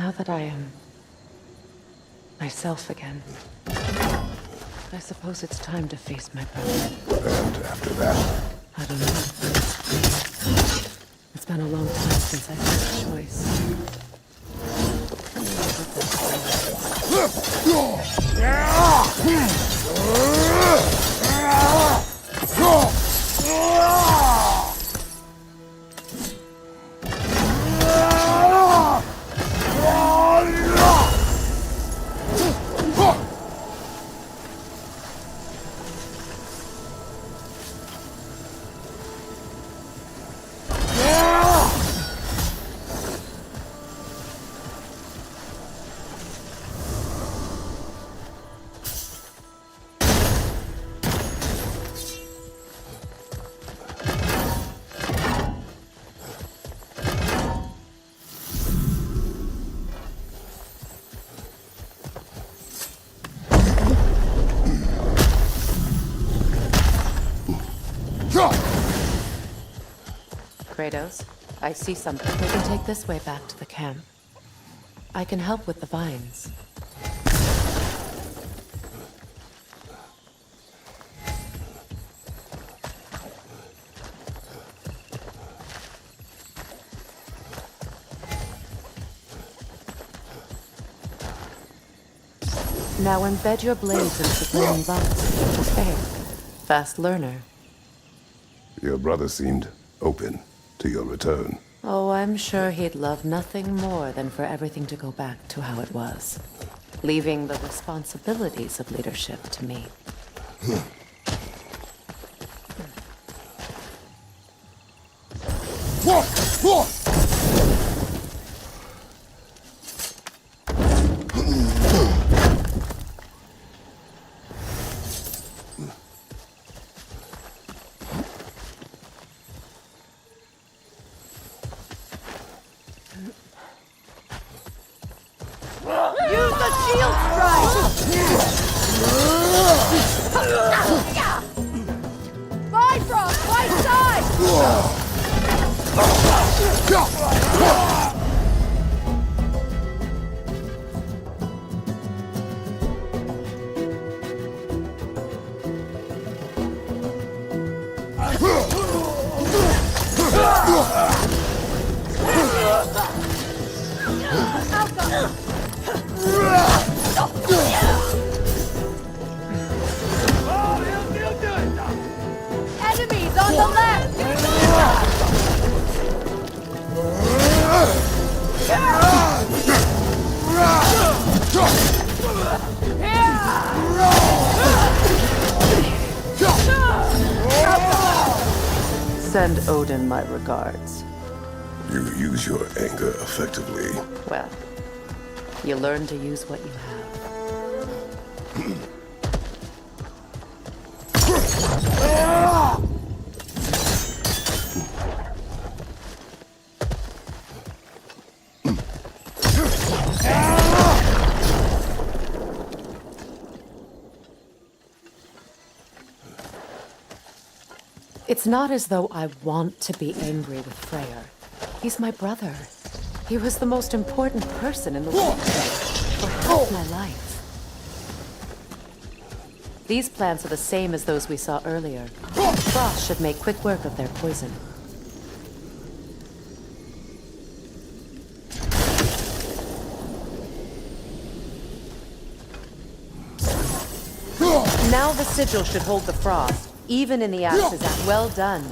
Now that I am myself again, I suppose it's time to face my brother. And after that? I don't know. It's been a long time since I made a choice. Kratos, I see something. We can take this way back to the camp. I can help with the vines. Now embed your blades into the glowing vines. Fair. Fast learner. Your brother seemed open to your return. Oh, I'm sure he'd love nothing more than for everything to go back to how it was, leaving the responsibilities of leadership to me. Use the shield strike! Bifrost, right side! Enemies on the left! Send Odin my regards. You use your anger effectively. Well, you learn to use what you have. It's not as though I want to be angry with Freyr. He's my brother. He was the most important person in the world for half my life. These plants are the same as those we saw earlier. Frost should make quick work of their poison. Now the sigil should hold the frost, even in the ashes. Well done.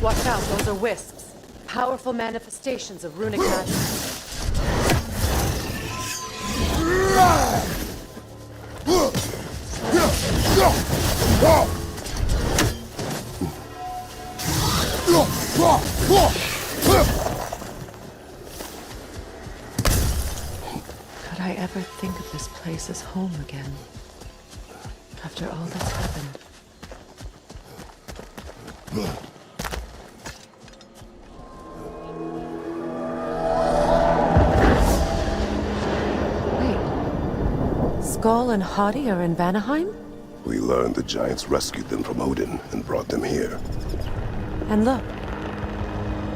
Watch out, those are wisps. Powerful manifestations of runic magic. Could I ever think of this place as home again? After all that's happened. Skull and Hadi are in Vanaheim? We learned the giants rescued them from Odin and brought them here. And look.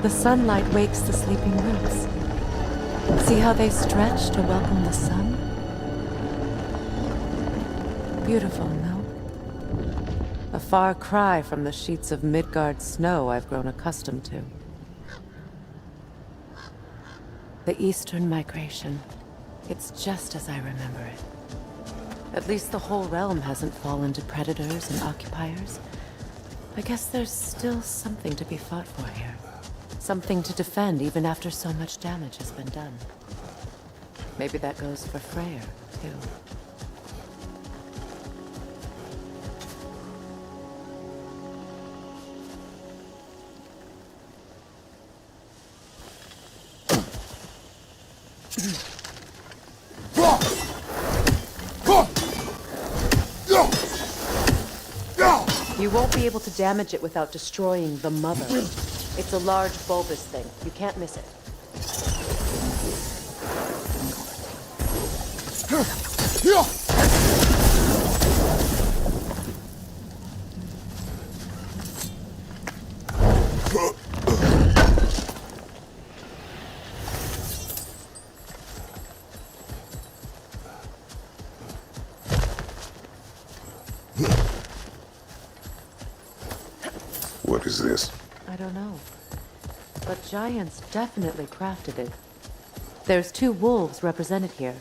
The sunlight wakes the sleeping roots. See how they stretch to welcome the sun? Beautiful, no? A far cry from the sheets of Midgard snow I've grown accustomed to. The Eastern Migration. It's just as I remember it. At least the whole realm hasn't fallen to predators and occupiers. I guess there's still something to be fought for here. Something to defend even after so much damage has been done. Maybe that goes for Freyr, too. You won't be able to damage it without destroying the mother. It's a large bulbous thing. You can't miss it. What is this? I don't know. But giants definitely crafted it. There's 2 wolves represented here.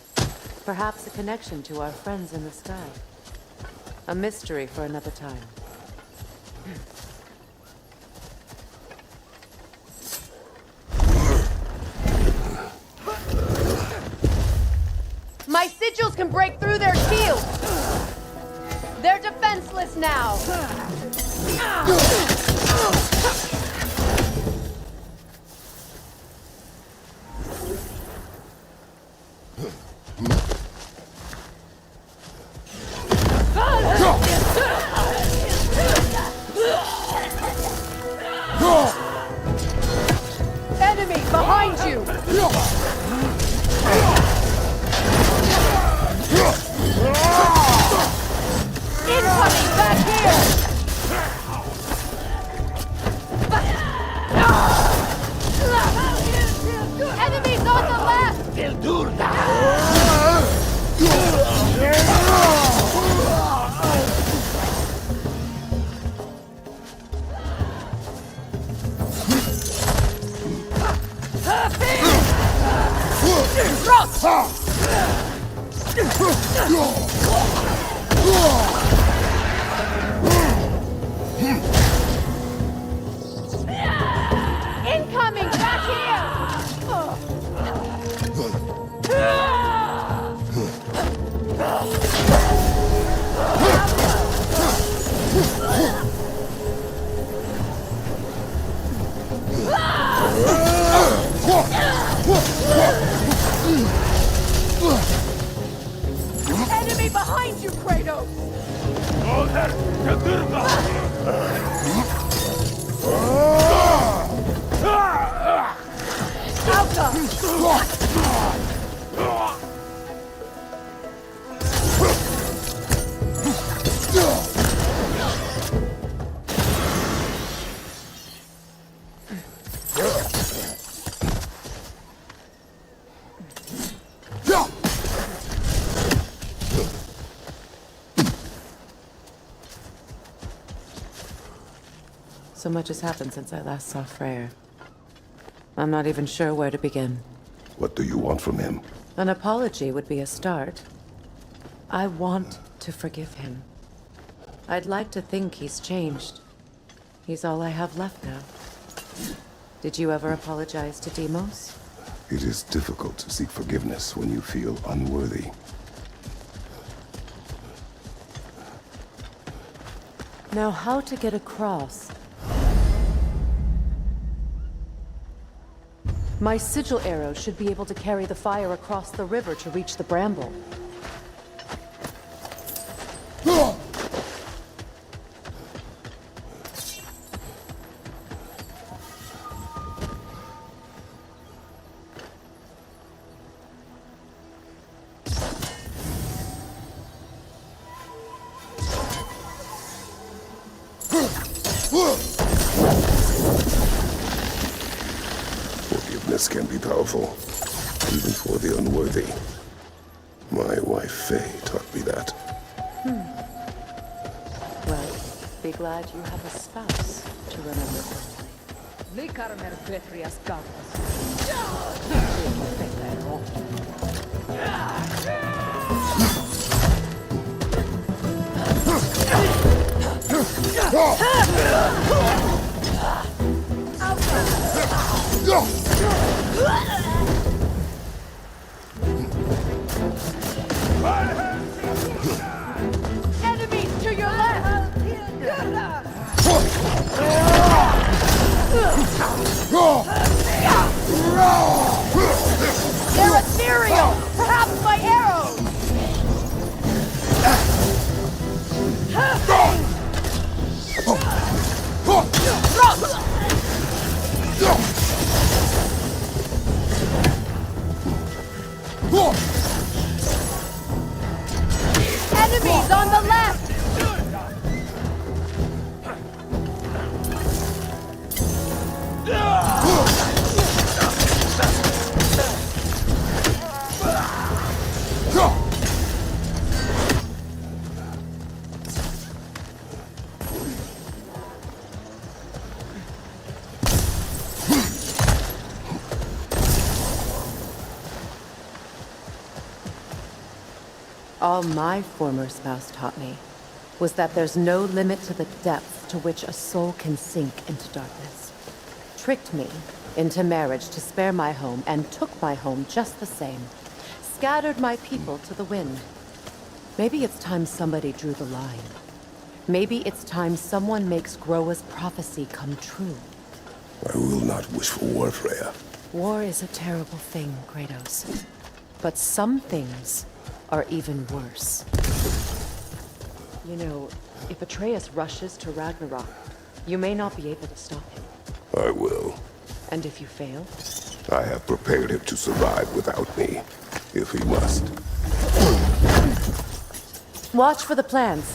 Perhaps a connection to our friends in the sky. A mystery for another time. My sigils can break through their shields! They're defenseless now! Enemy behind you! Incoming back here! Enemies on the left! Incoming back Enemy behind you, Kratos! So much has happened since I last saw Freyr. I'm not even sure where to begin. What do you want from him? An apology would be a start. I want to forgive him. I'd like to think he's changed. He's all I have left now. Did you ever apologize to Demos? It is difficult to seek forgiveness when you feel unworthy. Now, how to get across? My sigil arrow should be able to carry the fire across the river to reach the bramble. Forgiveness can be powerful, even for the unworthy. My wife Faye taught me that. Well, be glad you have a spouse to remember Enemies to your left! They're ethereal! Perhaps my arrows! Enemies on the left! All my former spouse taught me was that there's no limit to the depth to which a soul can sink into darkness. Tricked me into marriage to spare my home and took my home just the same. Scattered my people to the wind. Maybe it's time somebody drew the line. Maybe it's time someone makes Groa's prophecy come true. I will not wish for war, Freya. War is a terrible thing, Kratos. But some things are even worse. You know, if Atreus rushes to Ragnarok, you may not be able to stop him. I will. And if you fail? I have prepared him to survive without me, if he must. Watch for the plants.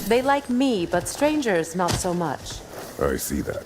They like me, but strangers not so much. I see that.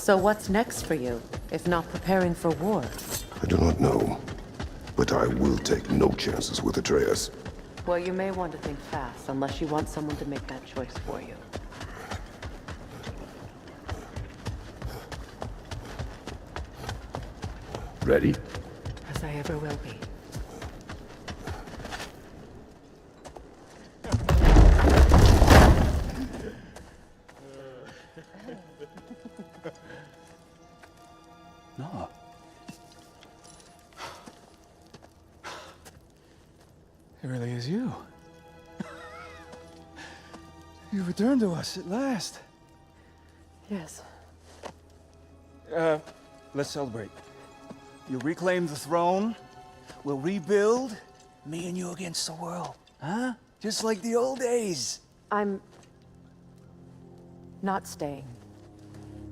So what's next for you, if not preparing for war? I do not know, but I will take no chances with Atreus. Well, you may want to think fast, unless you want someone to make that choice for you. Ready? As I ever will be. No. It really is you. You returned to us at last. Yes. Let's celebrate. You reclaim the throne. We'll rebuild. Me and you against the world. Huh? Just like the old days. I'm... not staying.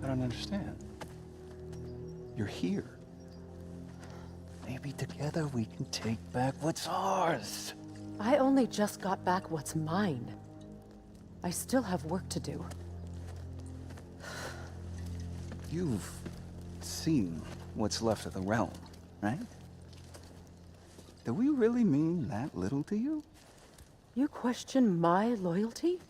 I don't understand. You're here. Maybe together we can take back what's ours. I only just got back what's mine. I still have work to do. You've seen what's left of the realm, right? Do we really mean that little to you? You question my loyalty?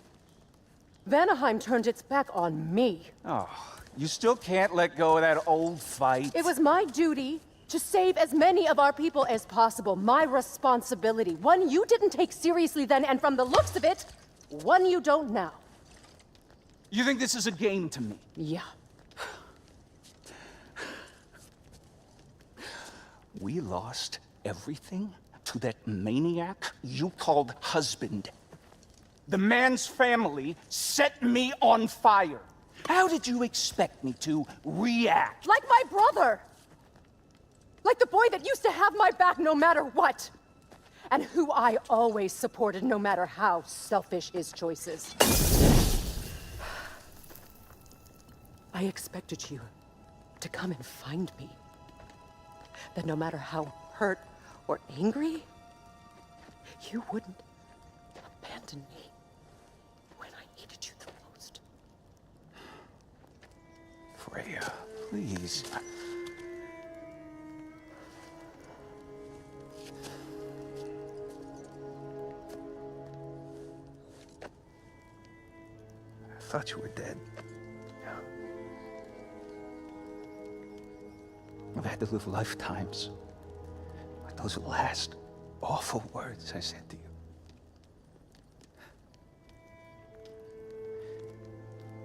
Vanaheim turned its back on me. Oh, you still can't let go of that old fight? It was my duty to save as many of our people as possible. My responsibility. One you didn't take seriously then, and from the looks of it, one you don't now. You think this is a game to me? Yeah. We lost everything to that maniac you called husband. The man's family set me on fire. How did you expect me to react? Like my brother! Like the boy that used to have my back no matter what! And who I always supported no matter how selfish his choices. I expected you to come and find me. That no matter how hurt or angry, you wouldn't abandon me when I needed you the most. Freya, please. I thought you were dead. I've had to live lifetimes with those last awful words I said to you.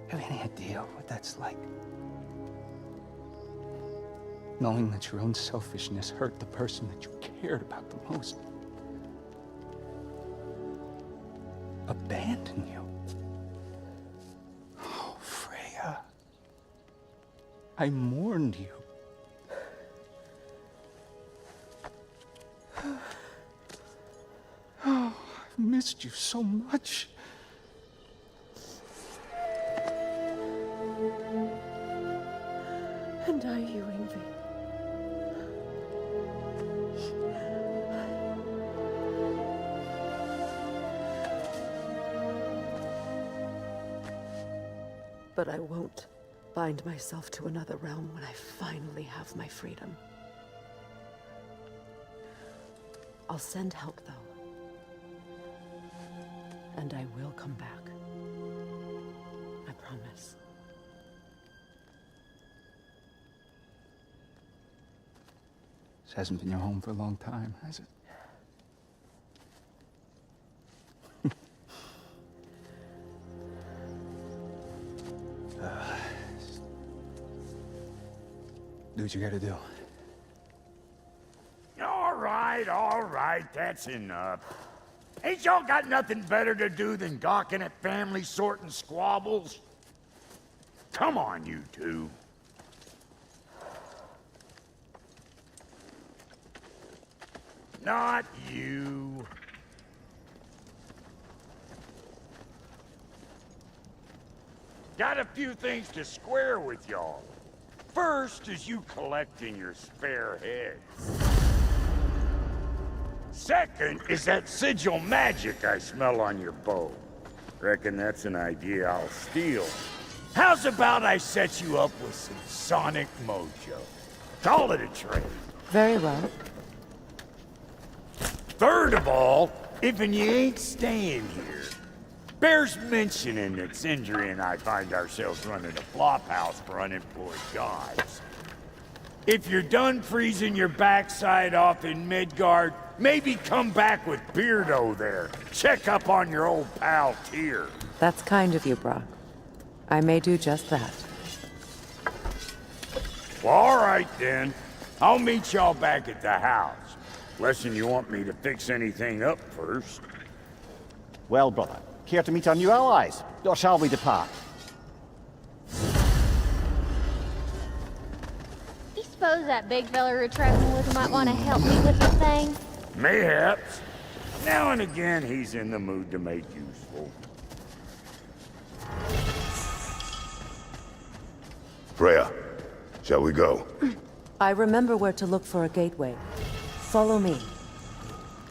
Have any idea what that's like? Knowing that your own selfishness hurt the person that you cared about the most. Abandon you. Oh, Freya. I mourned you. Oh, I've missed you so much. And I you, Ingvi. But I won't bind myself to another realm when I finally have my freedom. I'll send help, though. And I will come back. I promise. This hasn't been your home for a long time, has it? Do what you gotta do. All right, that's enough. Ain't y'all got nothing better to do than gawking at family sorting squabbles? Come on, you two. Not you. Got a few things to square with y'all. First is you collecting your spare heads. Second is that sigil magic I smell on your bow. Reckon that's an idea I'll steal. How's about I set you up with some sonic mojo? Call it a trade. Very well. Third of all, if you ain't staying here, bears mentioning that Sindri and I find ourselves running a flop house for unemployed gods. If you're done freezing your backside off in Midgard, maybe come back with Beardo there. Check up on your old pal Tyr. That's kind of you, Brock. I may do just that. Well, all right then. I'll meet y'all back at the house. Unless you want me to fix anything up first. Well, brother, care to meet our new allies? Or shall we depart? You suppose that big fella you're traveling with might want to help me with a thing? Mayhaps. Now and again, he's in the mood to make useful. Freya, shall we go? I remember where to look for a gateway. Follow me.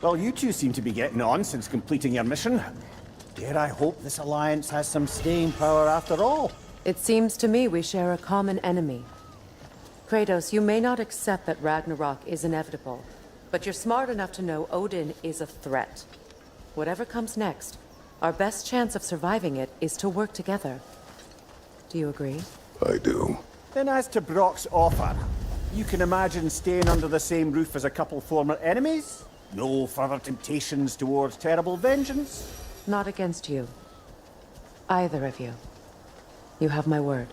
Well, you two seem to be getting on since completing your mission. Dare I hope this alliance has some staying power after all? It seems to me we share a common enemy. Kratos, you may not accept that Ragnarok is inevitable, but you're smart enough to know Odin is a threat. Whatever comes next, our best chance of surviving it is to work together. Do you agree? I do. Then as to Brock's offer, you can imagine staying under the same roof as a couple former enemies? No further temptations towards terrible vengeance? Not against you. Either of you. You have my word.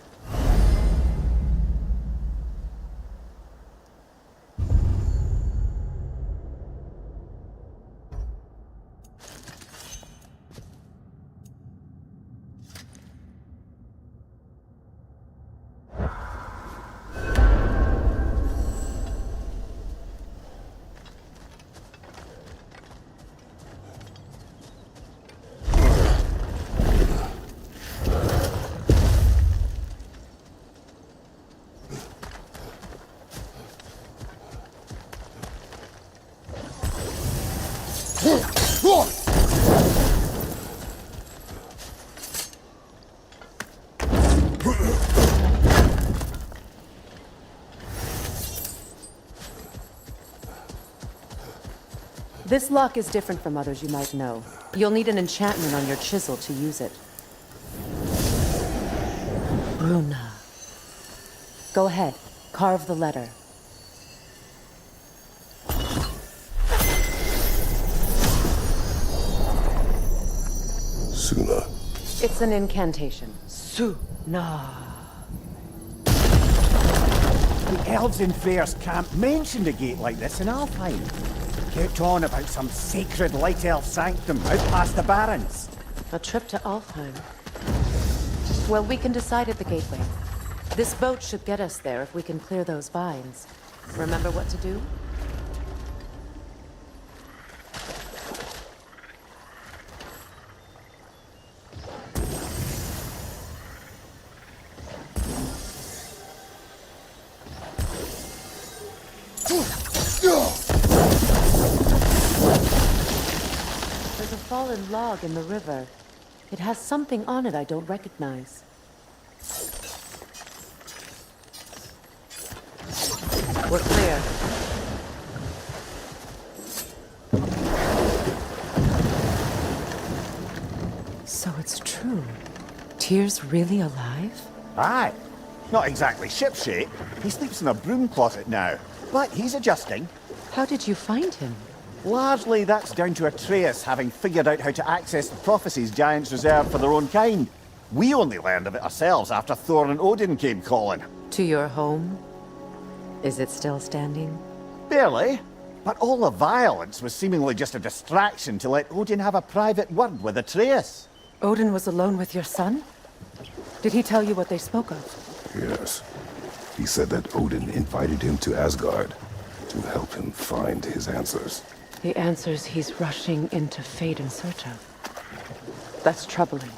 This lock is different from others you might know. You'll need an enchantment on your chisel to use it. Bruna. Go ahead. Carve the letter. Suna. It's an incantation. Suna. The elves in Freyr's camp mentioned a gate like this in Alfheim. Kept on about some sacred light elf sanctum out past the Barrens. A trip to Alfheim. Well, we can decide at the gateway. This boat should get us there if we can clear those vines. Remember what to do? There's a fallen log in the river. It has something on it I don't recognize. We're clear. So it's true. Tyr's really alive? Aye. Not exactly shipshape. He sleeps in a broom closet now. But he's adjusting. How did you find him? Largely that's down to Atreus having figured out how to access the prophecies giants reserved for their own kind. We only learned of it ourselves after Thor and Odin came calling. To your home? Is it still standing? Barely. But all the violence was seemingly just a distraction to let Odin have a private word with Atreus. Odin was alone with your son? Did he tell you what they spoke of? Yes. He said that Odin invited him to Asgard to help him find his answers. The answers he's rushing into fate in search of. That's troubling.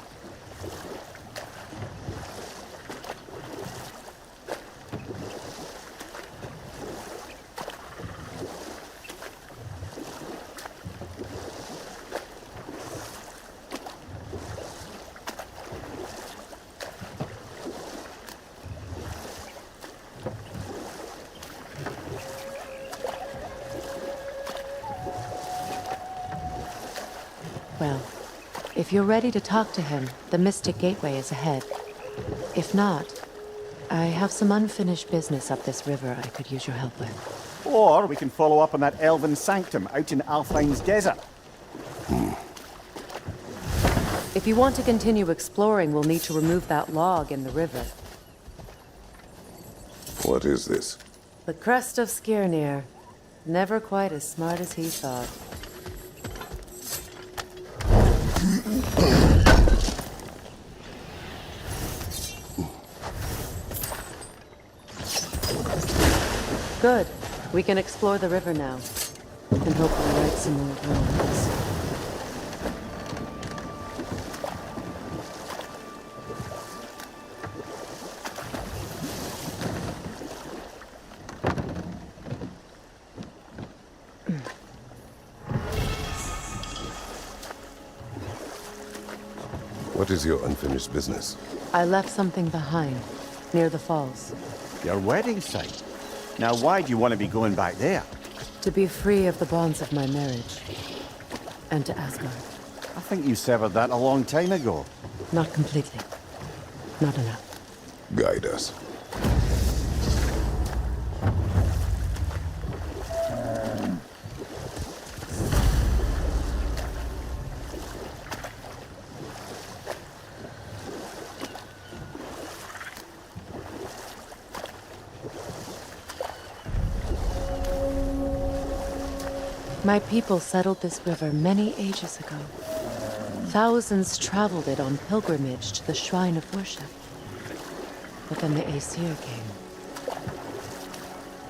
If you're ready to talk to him, the Mystic Gateway is ahead. If not, I have some unfinished business up this river I could use your help with. Or we can follow up on that elven sanctum out in Alfheim's desert. If you want to continue exploring, we'll need to remove that log in the river. What is this? The crest of Skirnir. Never quite as smart as he thought. Good. We can explore the river now. And hopefully right some old ruins. What is your unfinished business? I left something behind, near the falls. Your wedding site. Now why do you want to be going back there? To be free of the bonds of my marriage. And to Asgard. I think you severed that a long time ago. Not completely. Not enough. Guide us. My people settled this river many ages ago. Thousands traveled it on pilgrimage to the shrine of worship. But then the Aesir came.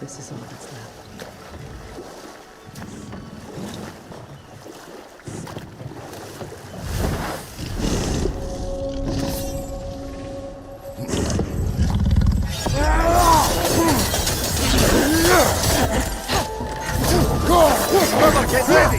This is all that's left. Get ready!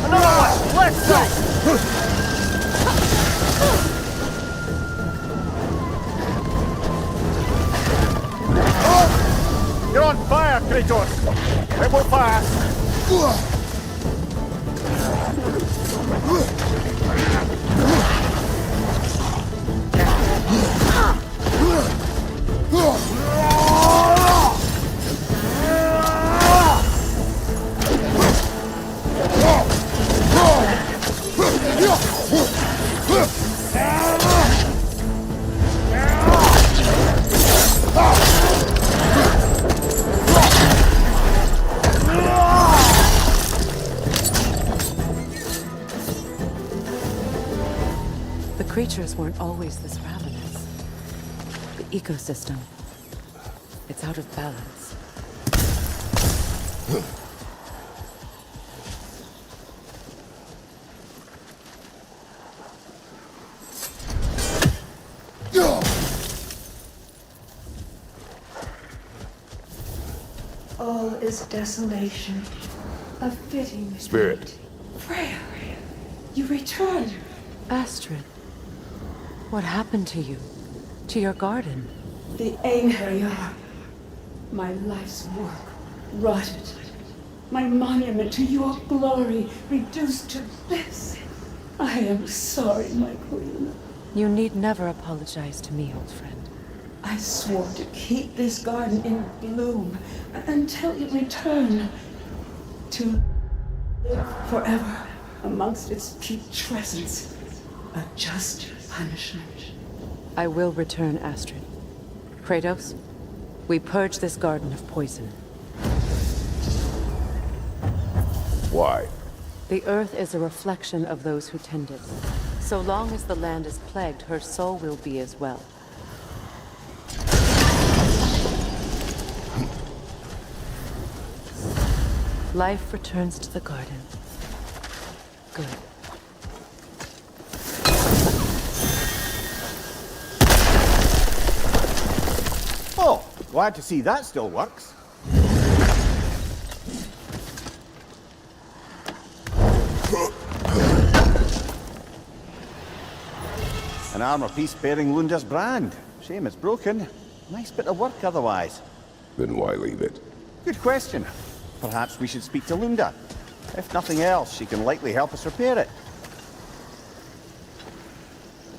Another one! Left side! You're on fire, Kratos! It will pass! The creatures weren't always this ravenous. The ecosystem, it's out of balance. All is desolation. A fitting Spirit. fate. Freya, you return. Astrid, what happened to you? To your garden? The Einherjar. My life's work rotted. My monument to your glory reduced to this. I am sorry, my queen. You need never apologize to me, old friend. I swore to keep this garden in bloom until you return. To live forever amongst its putrescence. A just punishment. I will return, Astrid. Kratos, we purge this garden of poison. Why? The earth is a reflection of those who tend it. So long as the land is plagued, her soul will be as well. Life returns to the garden. Good. Oh, glad to see that still works. An armor piece bearing Lunda's brand. Shame it's broken. Nice bit of work otherwise. Then why leave it? Good question. Perhaps we should speak to Lunda. If nothing else, she can likely help us repair it.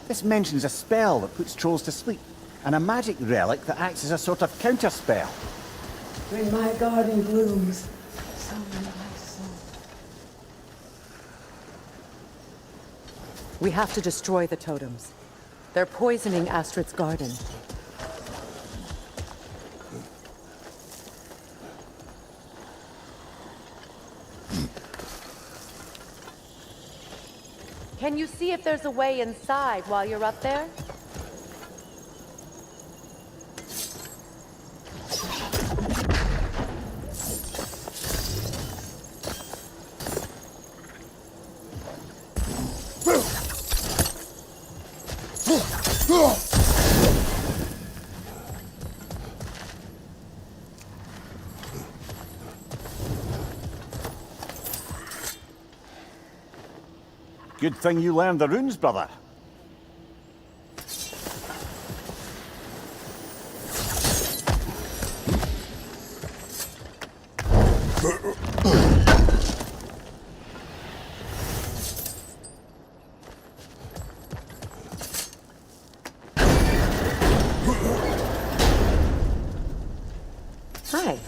This mentions a spell that puts trolls to sleep, and a magic relic that acts as a sort of counterspell. When my garden blooms, so will my soul. We have to destroy the totems. They're poisoning Astrid's garden. Can you see if there's a way inside while you're up there? Good thing you learned the runes, brother. Hi.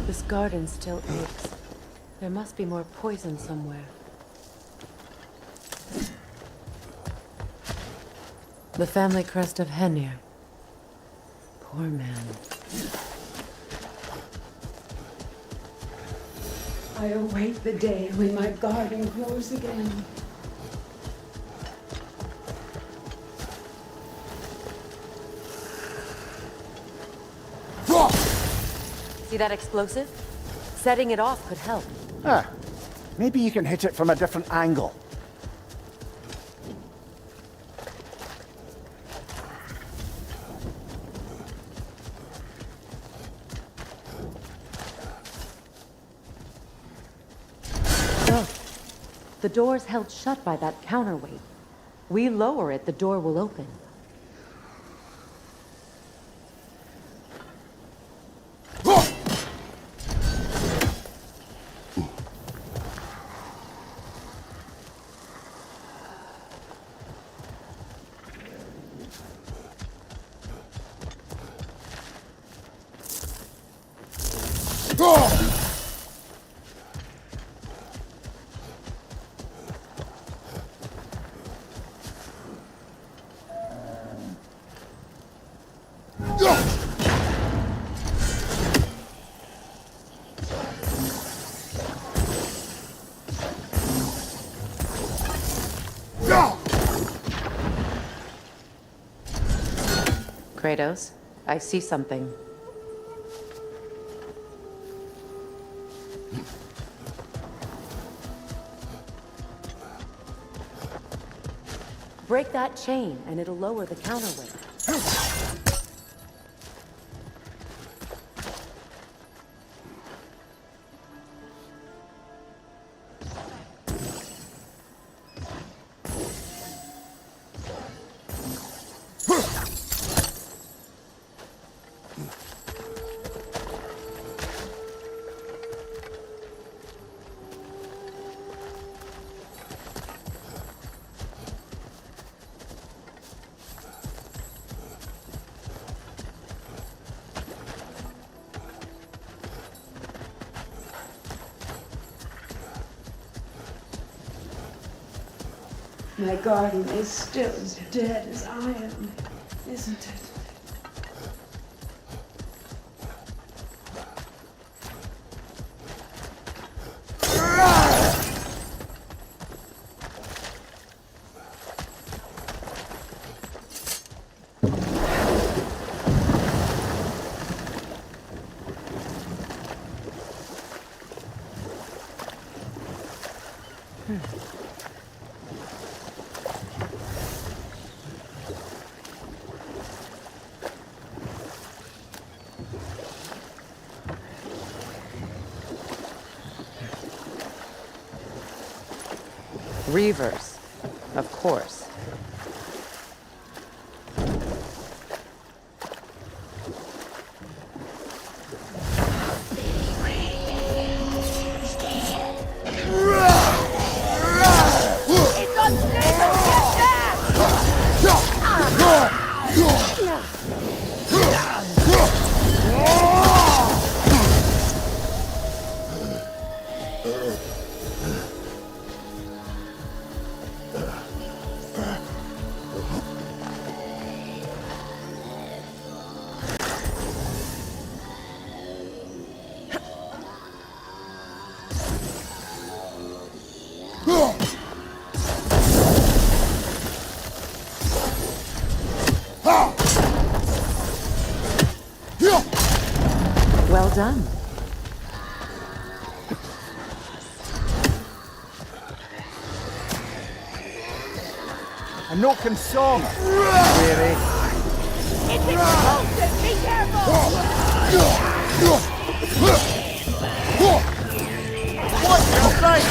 This garden still aches. There must be more poison somewhere. The family crest of Henir. Poor man. I await the day when my garden grows again. See that explosive? Setting it off could help. Ah, maybe you can hit it from a different angle. Look, the door's held shut by that counterweight. We lower it, the door will open. Kratos, I see something. Break that chain, and it'll lower the counterweight. My garden is still as dead as I am, isn't it? Reavers, of course. It's unstable! Get back! Well done. A no console. Weary. It's explosive! Be careful! What the thing?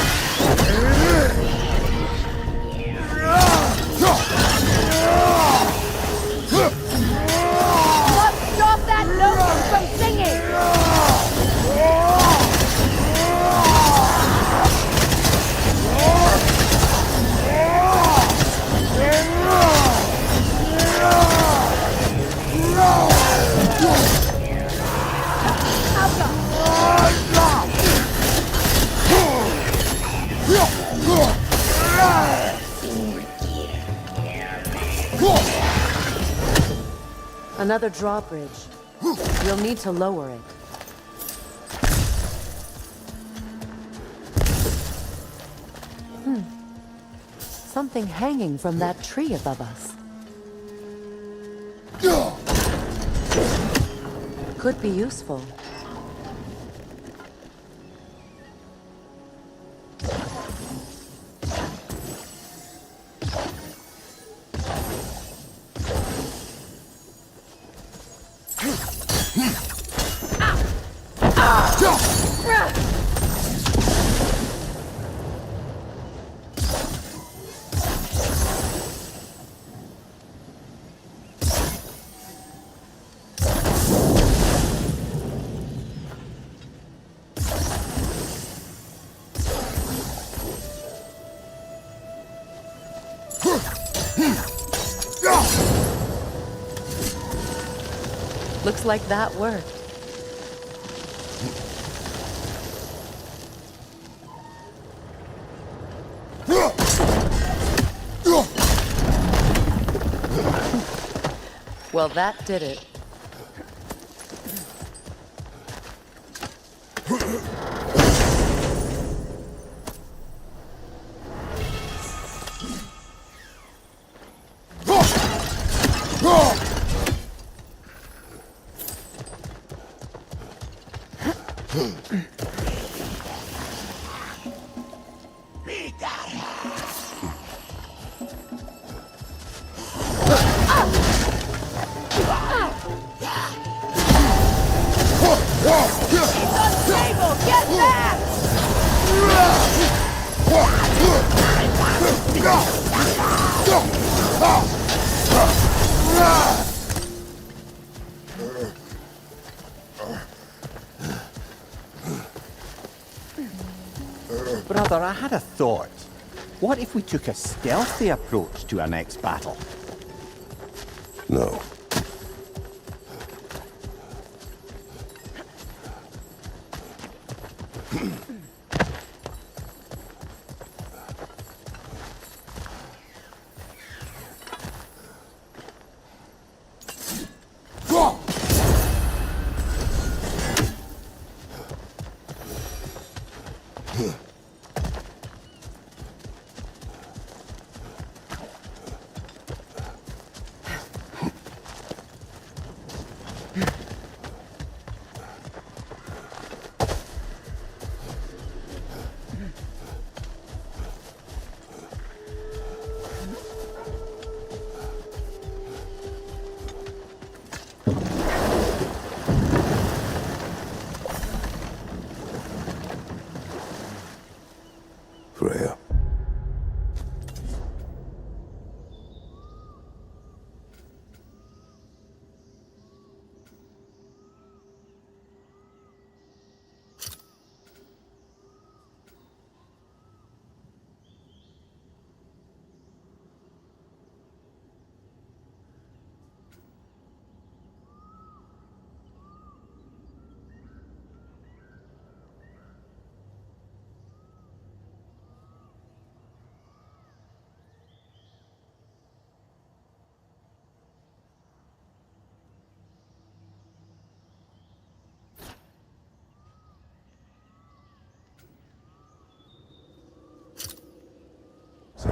Stop that note from singing! Another drawbridge. You'll need to lower it. Something hanging from that tree above us. Could be useful. Looks like that worked. Well, that did it. Brother, I had a thought. What if we took a stealthy approach to our next battle? No.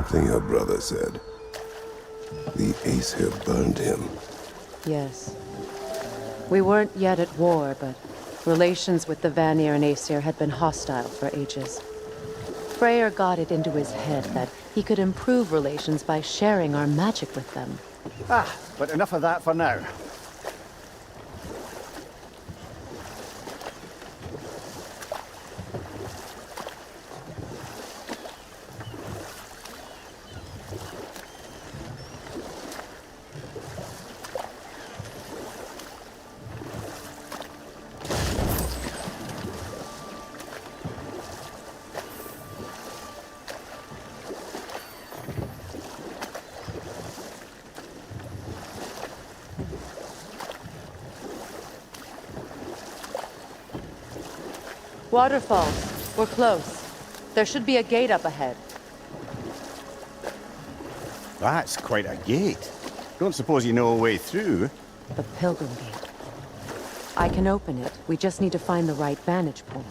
something your brother said. The Aesir burned him. Yes. We weren't yet at war, but relations with the Vanir and Aesir had been hostile for ages. Freyr got it into his head that he could improve relations by sharing our magic with them. But enough of that for now. Waterfalls. We're close. There should be a gate up ahead. That's quite a gate. Don't suppose you know a way through? The Pilgrim Gate. I can open it. We just need to find the right vantage point.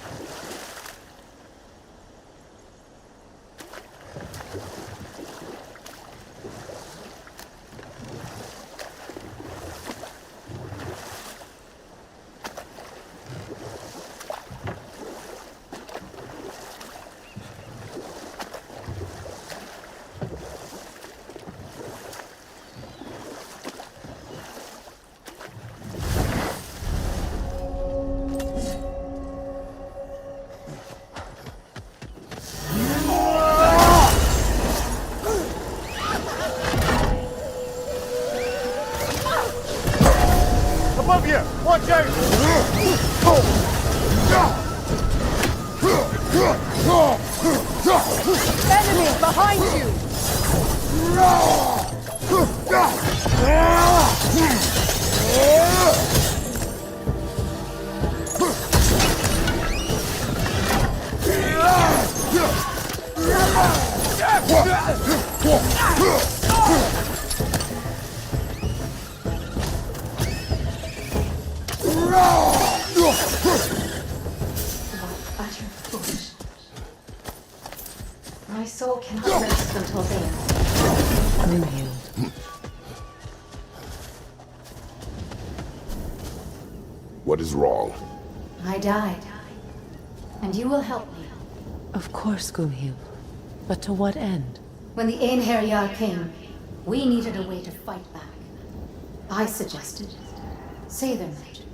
Above you! Watch out! Enemies behind you! Utter foolish. My soul cannot rest until they are. I'm healed. What is wrong? I died. And you will help me. Of course, Gunhild. But to what end? When the Einherjar came, we needed a way to fight back. I suggested say their magic.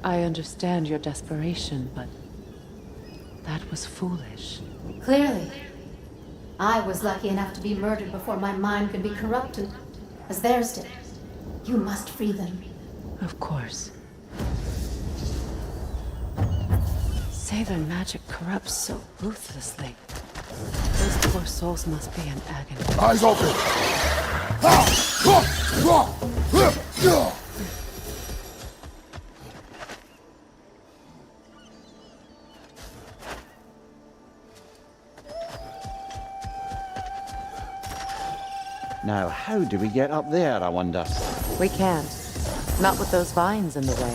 I understand your desperation, but that was foolish. Clearly. I was lucky enough to be murdered before my mind could be corrupted, as theirs did. You must free them. Of course. Say their magic corrupts so ruthlessly. Those poor souls must be in agony. Eyes open! Now, how do we get up there, I wonder? We can't. Not with those vines in the way.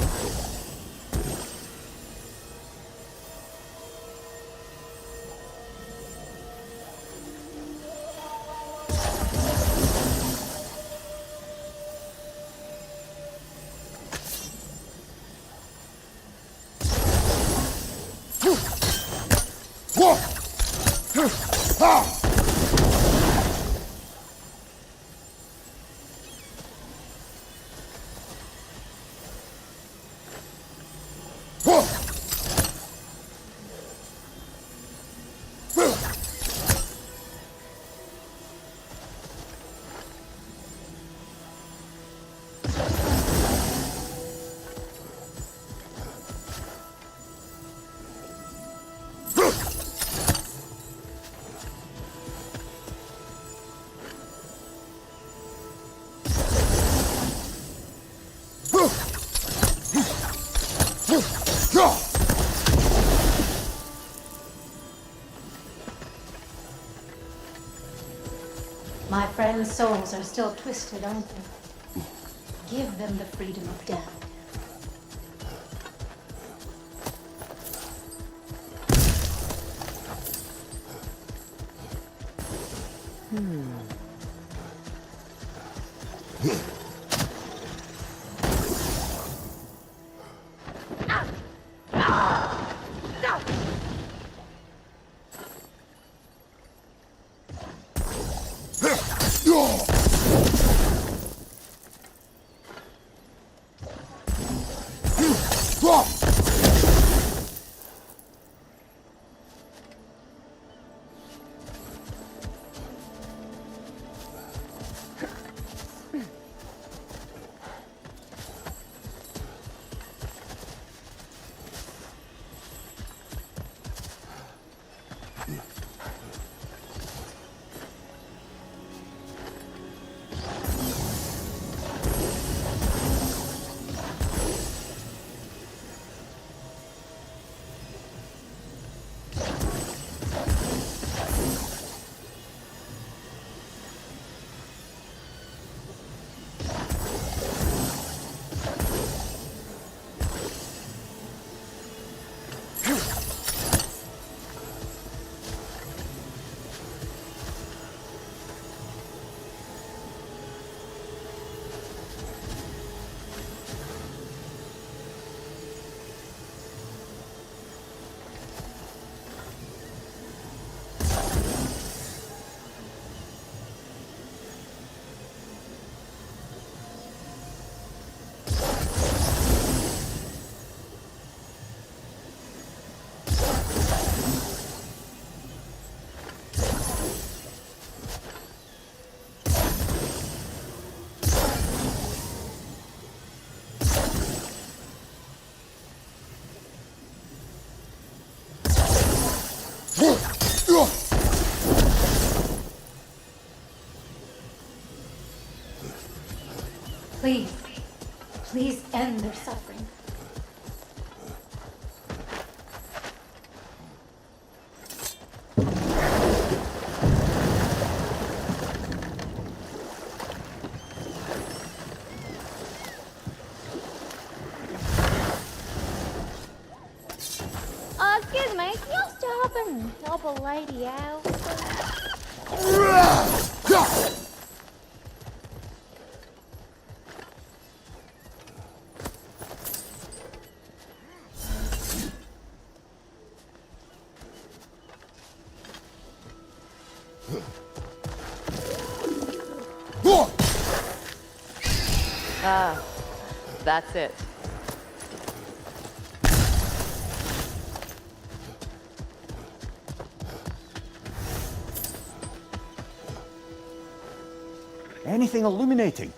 My friends' souls are still twisted, aren't they? Give them the freedom of death. Please, please end their suffering. Excuse me, can you stop and help a lady out? Ah, that's it. Anything illuminating?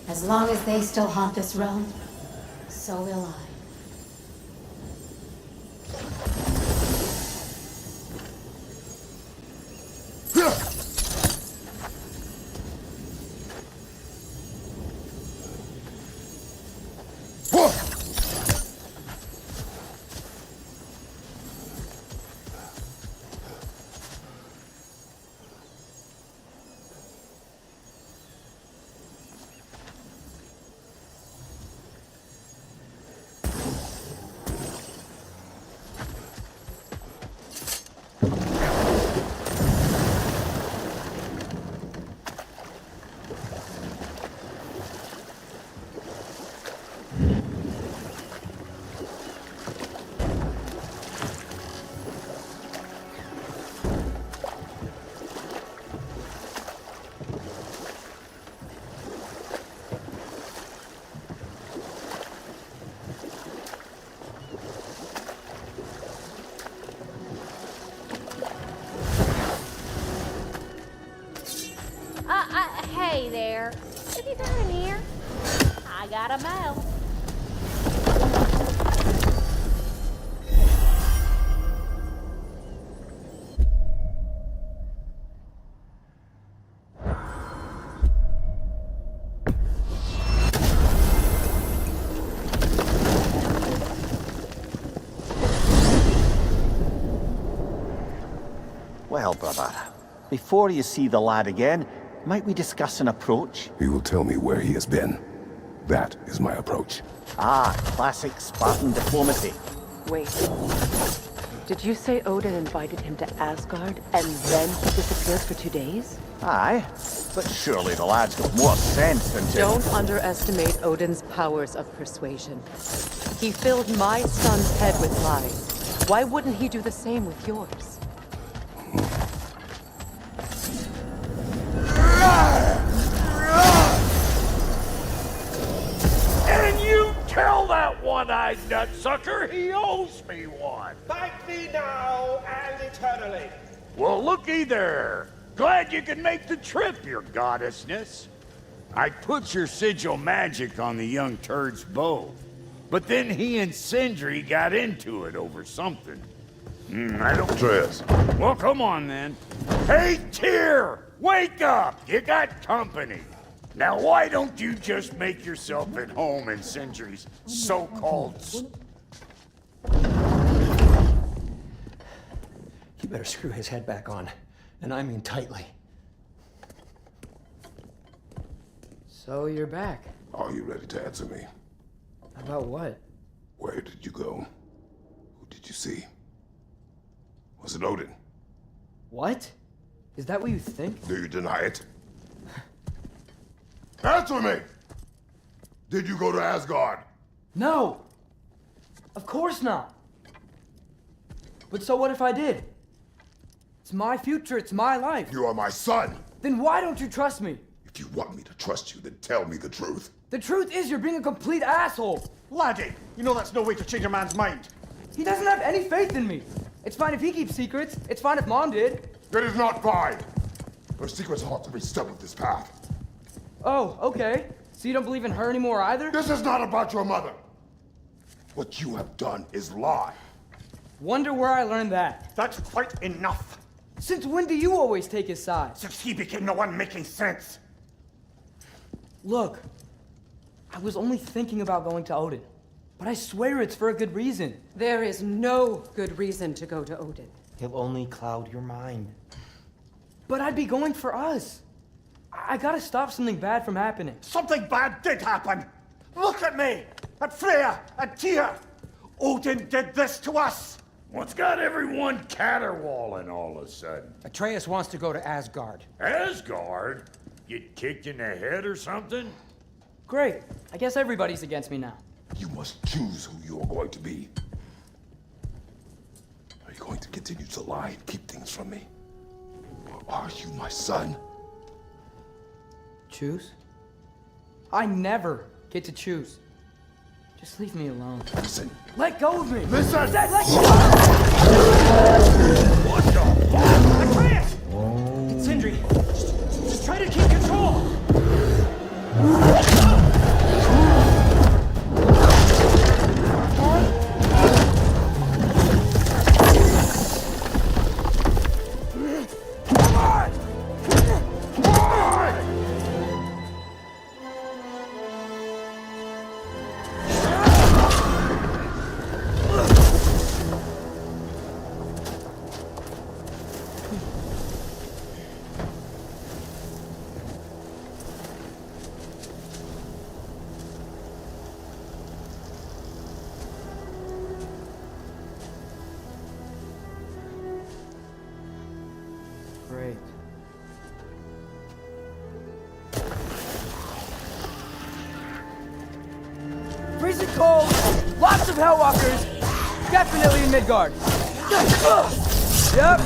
As long as they still haunt this realm, so will I. Hey there. If you're down here, I got a mouth. Well, brother, before you see the lad again, might we discuss an approach? He will tell me where he has been. That is my approach. Ah, classic Spartan diplomacy. Wait. Did you say Odin invited him to Asgard, and then he disappeared for 2 days? Aye, but surely the lad's got more sense than to... Don't underestimate Odin's powers of persuasion. He filled my son's head with lies. Why wouldn't he do the same with yours? And you tell that one-eyed nutsucker he owes me one. Thank thee now and eternally. Well, looky there. Glad you can make the trip, your goddessness. I put your sigil magic on the young turd's bow, but then he and Sindri got into it over something. I don't... Atreus. Well, come on then. Hey, Tyr! Wake up! You got company. Now, why don't you just make yourself at home in Sindri's so-called... You better screw his head back on, and I mean tightly. So you're back. Are you ready to answer me? About what? Where did you go? Who did you see? Was it Odin? What? Is that what you think? Do you deny it? Answer me! Did you go to Asgard? No! Of course not! But so what if I did? It's my future, it's my life. You are my son! Then why don't you trust me? If you want me to trust you, then tell me the truth. The truth is you're being a complete asshole! Laddie, you know that's no way to change a man's mind. He doesn't have any faith in me! It's fine if he keeps secrets, it's fine if Mom did. It is not fine! Her secrets ought to be stuck with this path. Oh, okay. So you don't believe in her anymore either? This is not about your mother! What you have done is lie. Wonder where I learned that. That's quite enough. Since when do you always take his side? Since he became the one making sense. Look, I was only thinking about going to Odin, but I swear it's for a good reason. There is no good reason to go to Odin. He'll only cloud your mind. But I'd be going for us. I gotta stop something bad from happening. Something bad did happen. Look at me, at Freya, at Tyr. Odin did this to us. What's got everyone caterwauling all of a sudden? Atreus wants to go to Asgard. Asgard? Get kicked in the head or something? Great. I guess everybody's against me now. You must choose who you are going to be. Are you going to continue to lie and keep things from me? Or are you my son? Choose? I never get to choose. Just leave me alone. Listen. Let go of me! Listen! Let go! What the fuck? Atreus! Sindri, just try to keep control! Great. Freezing cold, lots of Hellwalkers, definitely in Midgard. Yep,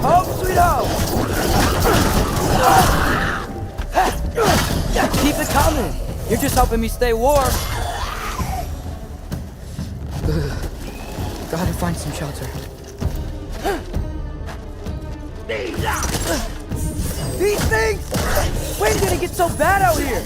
home sweet home. Keep it coming. You're just helping me stay warm. Gotta find some shelter. These things! When did it get so bad out here?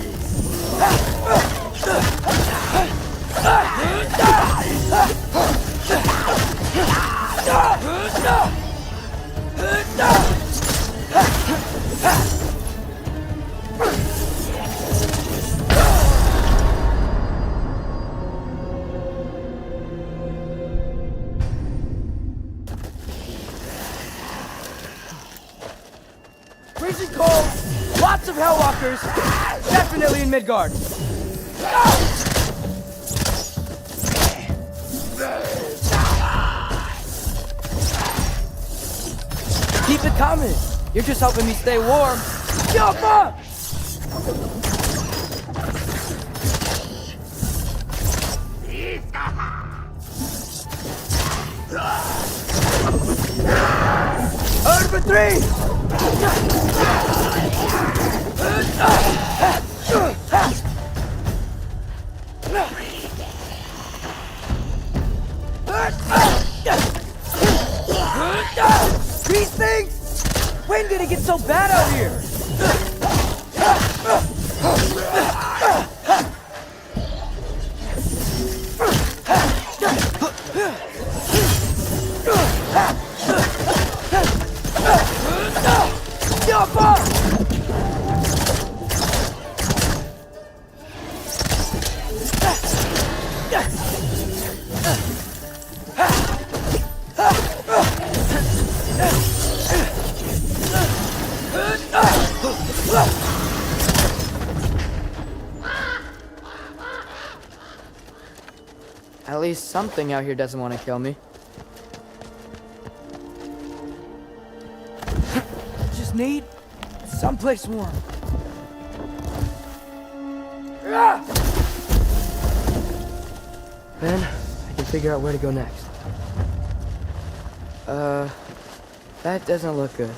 Freezing cold, lots of Hellwalkers, definitely in Midgard. Keep it coming. You're just helping me stay warm. Jump up! Over 3! These things? When did it get so bad out here? Jump up! At least something out here doesn't want to kill me. Just need someplace warm. Then I can figure out where to go next. That doesn't look good.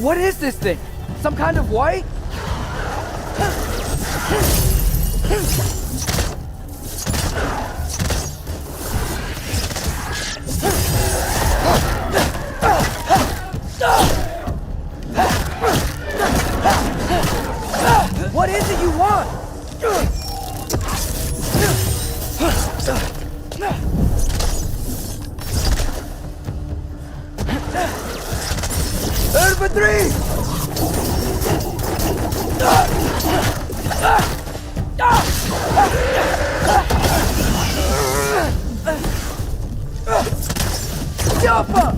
What is this thing? Some kind of white? What is it you want? Over 3! Jump up!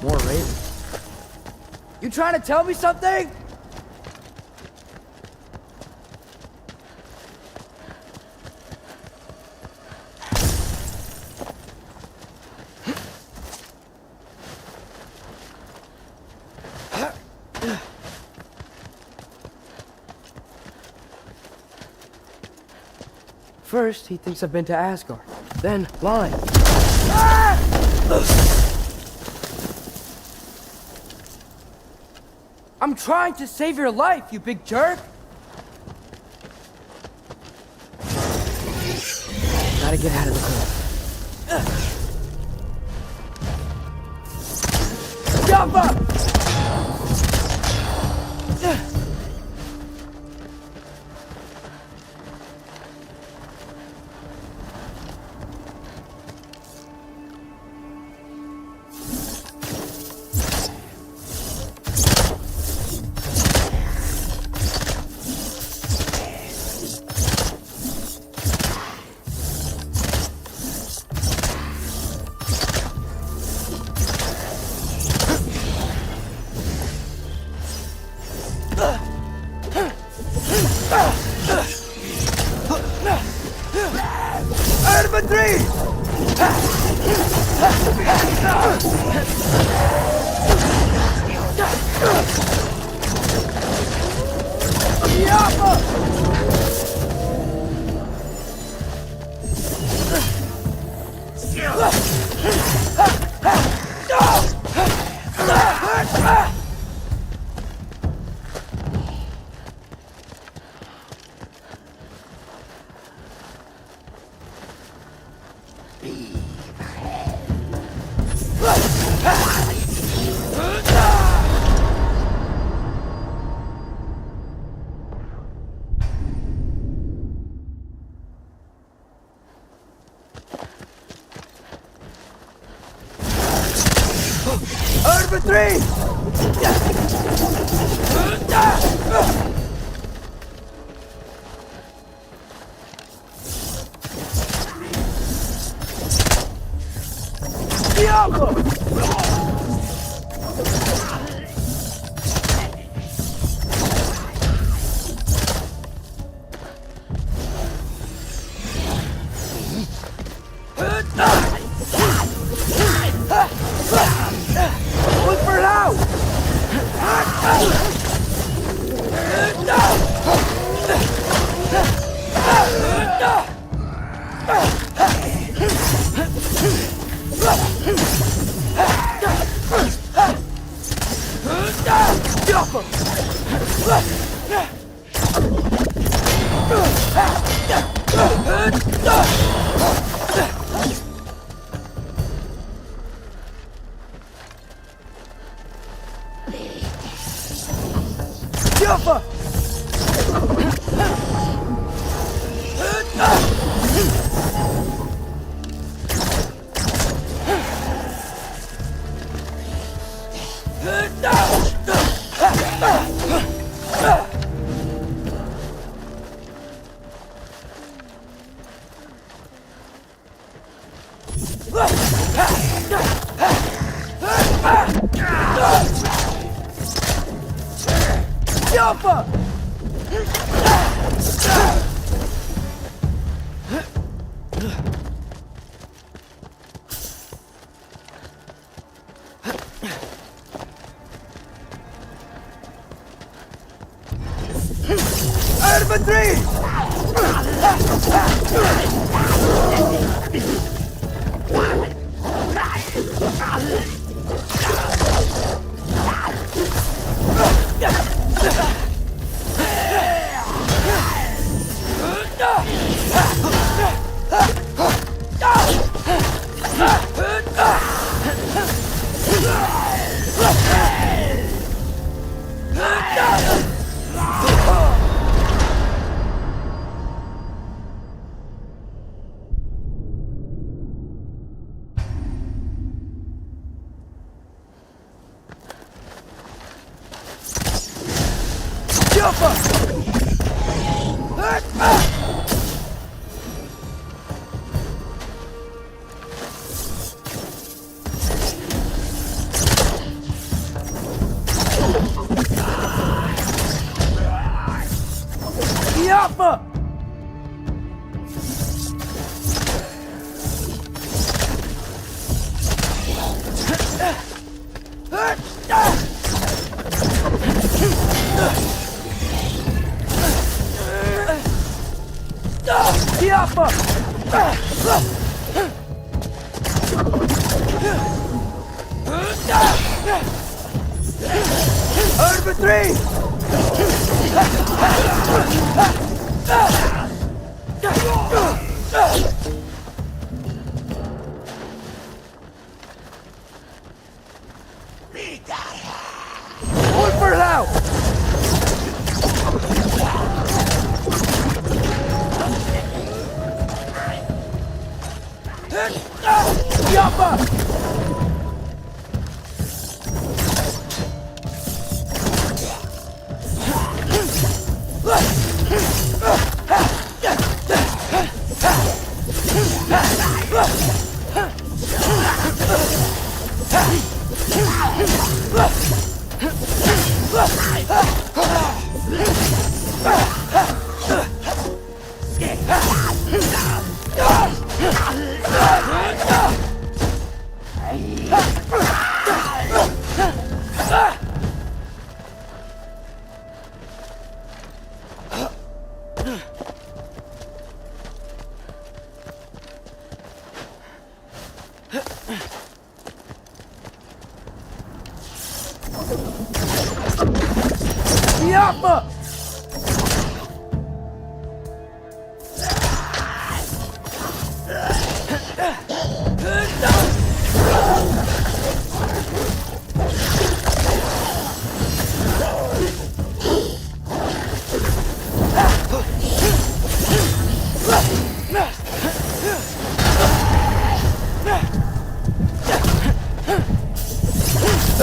More ravens. You trying to tell me something? First, he thinks I've been to Asgard. Then, lying. I'm trying to save your life, you big jerk! Gotta get out of the cold. Jump up! Urban 3! Yapma!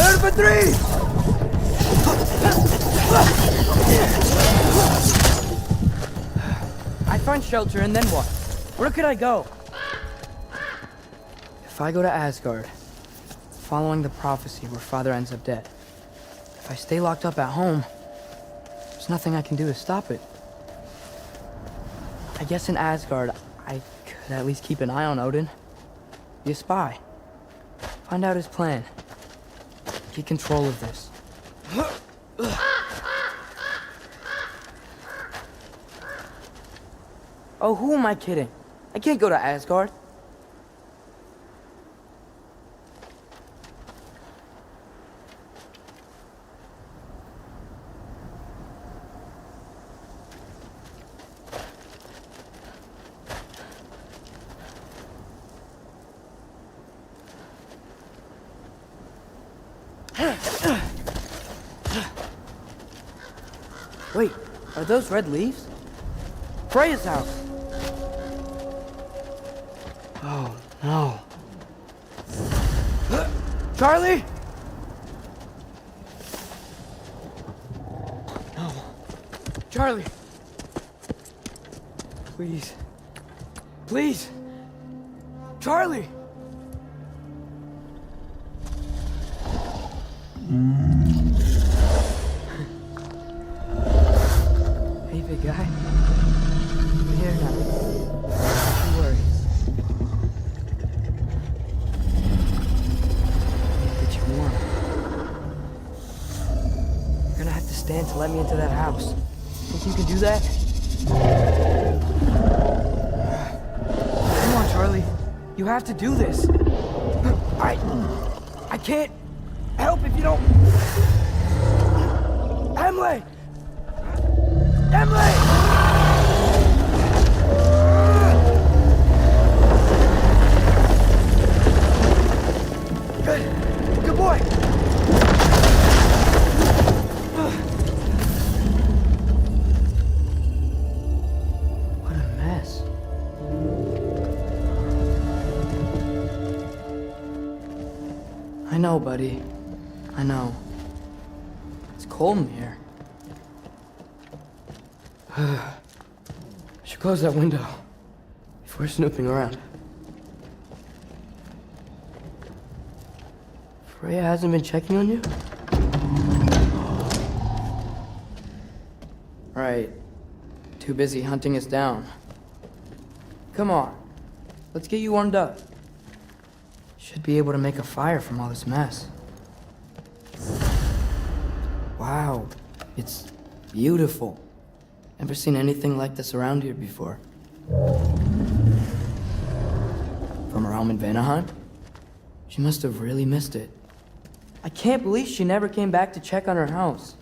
Urban 3! find shelter, and then what? Where could I go? If I go to Asgard, following the prophecy where Father ends up dead, if I stay locked up at home, there's nothing I can do to stop it. I guess in Asgard, I could at least keep an eye on Odin. Be a spy. Find out his plan. Get control of this. Oh, who am I kidding? I can't go to Asgard. Wait, are those red leaves? Freya's house! Oh, no. Charlie! No. Charlie! Please. Please! Charlie! Hey, big guy. I'm here now. Don't you worry. Get you warm. You're gonna have to stand to let me into that house. Think you can do that? Come on, Charlie. You have to do this. I can't help if you don't. Emily! Emily! Good boy! What a mess. I know, buddy. I know. It's cold in here. I should close that window before snooping around. Freya hasn't been checking on you? Right. Too busy hunting us down. Come on. Let's get you warmed up. Should be able to make a fire from all this mess. Wow. It's beautiful. Never seen anything like this around here before. From her home in Vanaheim? She must have really missed it. I can't believe she never came back to check on her house.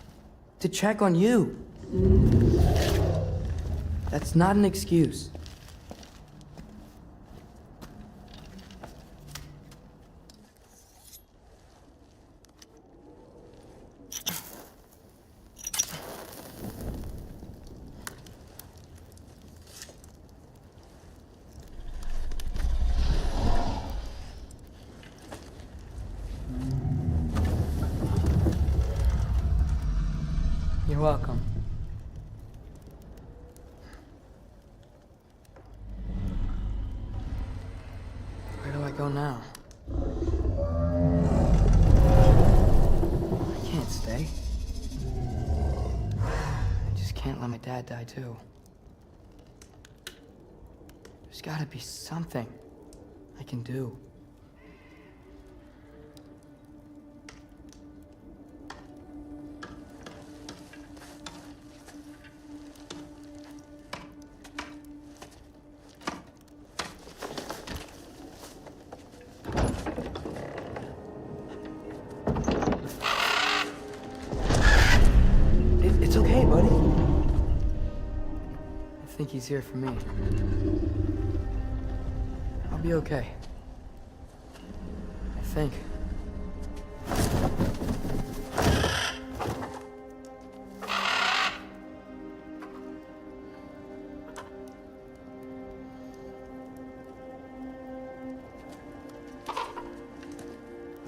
To check on you. That's not an excuse. You're welcome. Where do I go now? I can't stay. I just can't let my dad die too. There's gotta be something I can do. It's okay, buddy. I think he's here for me. I'll be okay. I think.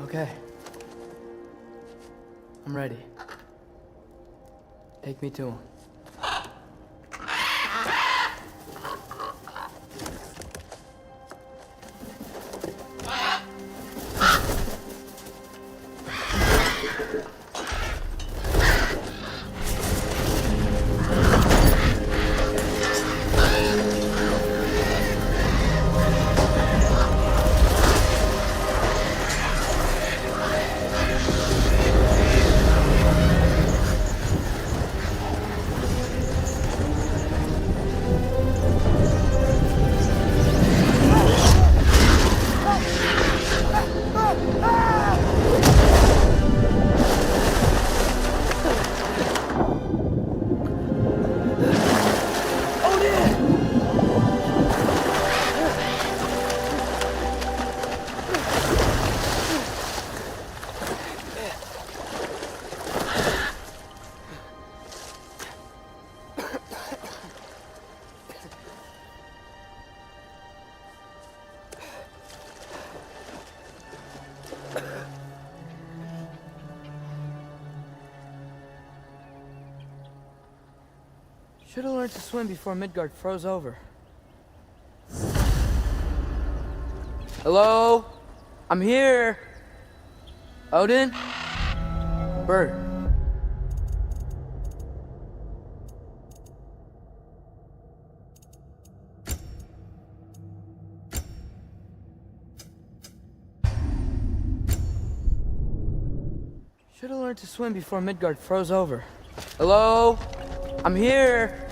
Okay. I'm ready. Take me to him. Should have learned to swim before Midgard froze over. Hello? I'm here. Odin? Bird. Should have learned to swim before Midgard froze over. Hello? I'm here.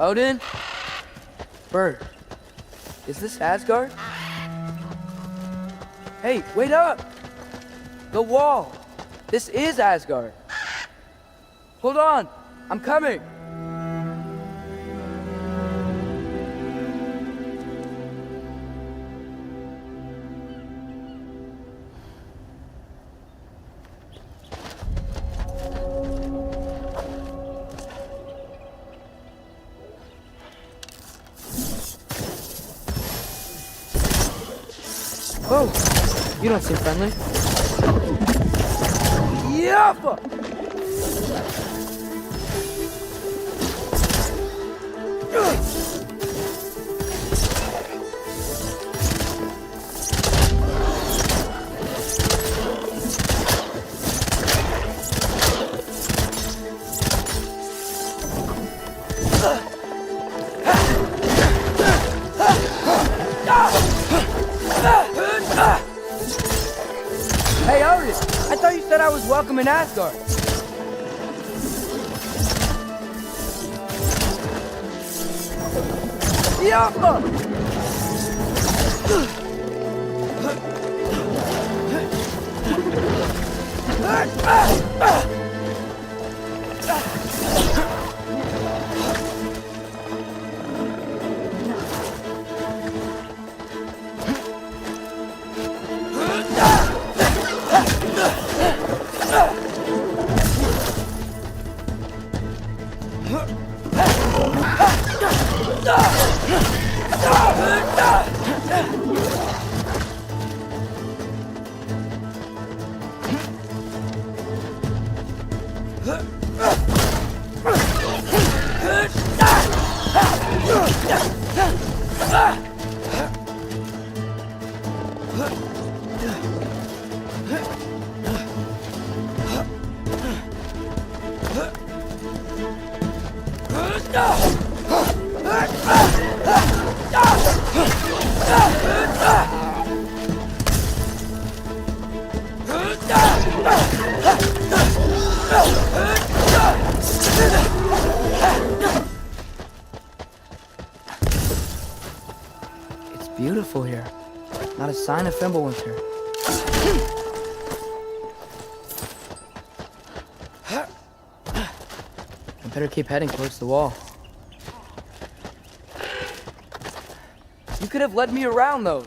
Odin? Bird. Is this Asgard? Hey, wait up! The wall! This is Asgard! Hold on! I'm coming! Oh, you don't seem friendly. Yappa! Hey, Odin! I thought you said I was welcome in Asgard. Yappa! It's beautiful here. Not a sign of Fimbulwinter. I better keep heading towards the wall. You could have led me around those.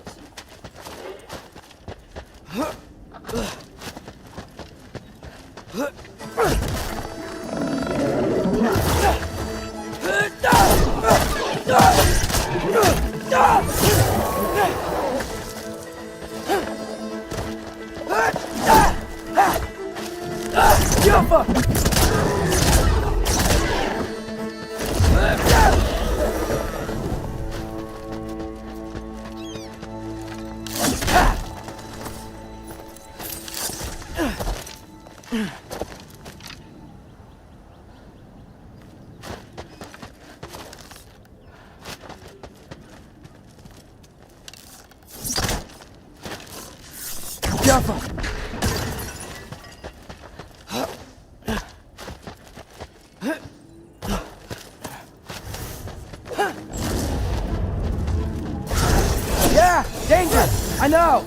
Yeah, danger! I know!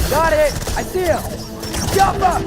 Got it! I see him! Jump up!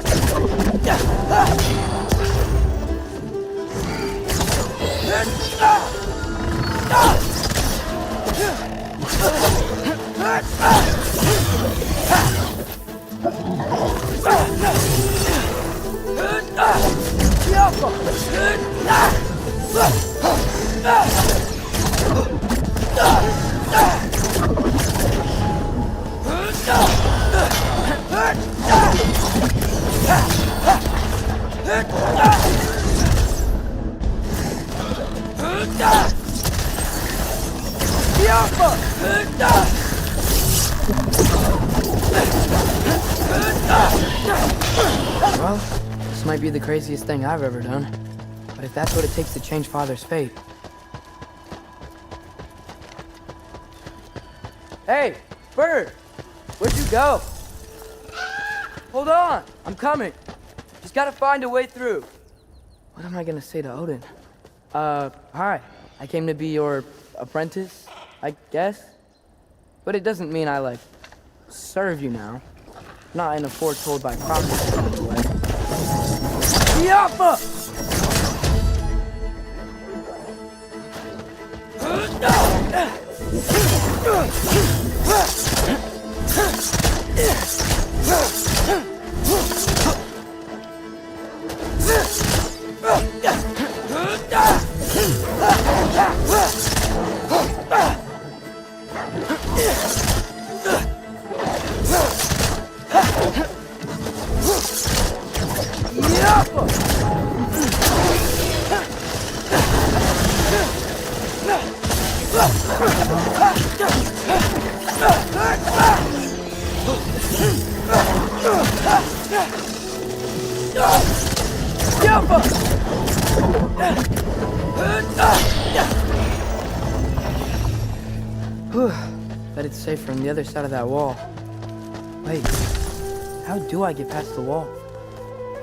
Well, this might be the craziest thing I've ever done. But if that's what it takes to change Father's fate... Hey, Bird! Where'd you go? Hold on! I'm coming! Just gotta find a way through. What am I gonna say to Odin? Hi. I came to be your apprentice, I guess? But it doesn't mean I, like, serve you now. Not in a foretold by prophecy sort of way. Yappa! Bet it's safer on the other side of that wall. Wait, how do I get past the wall?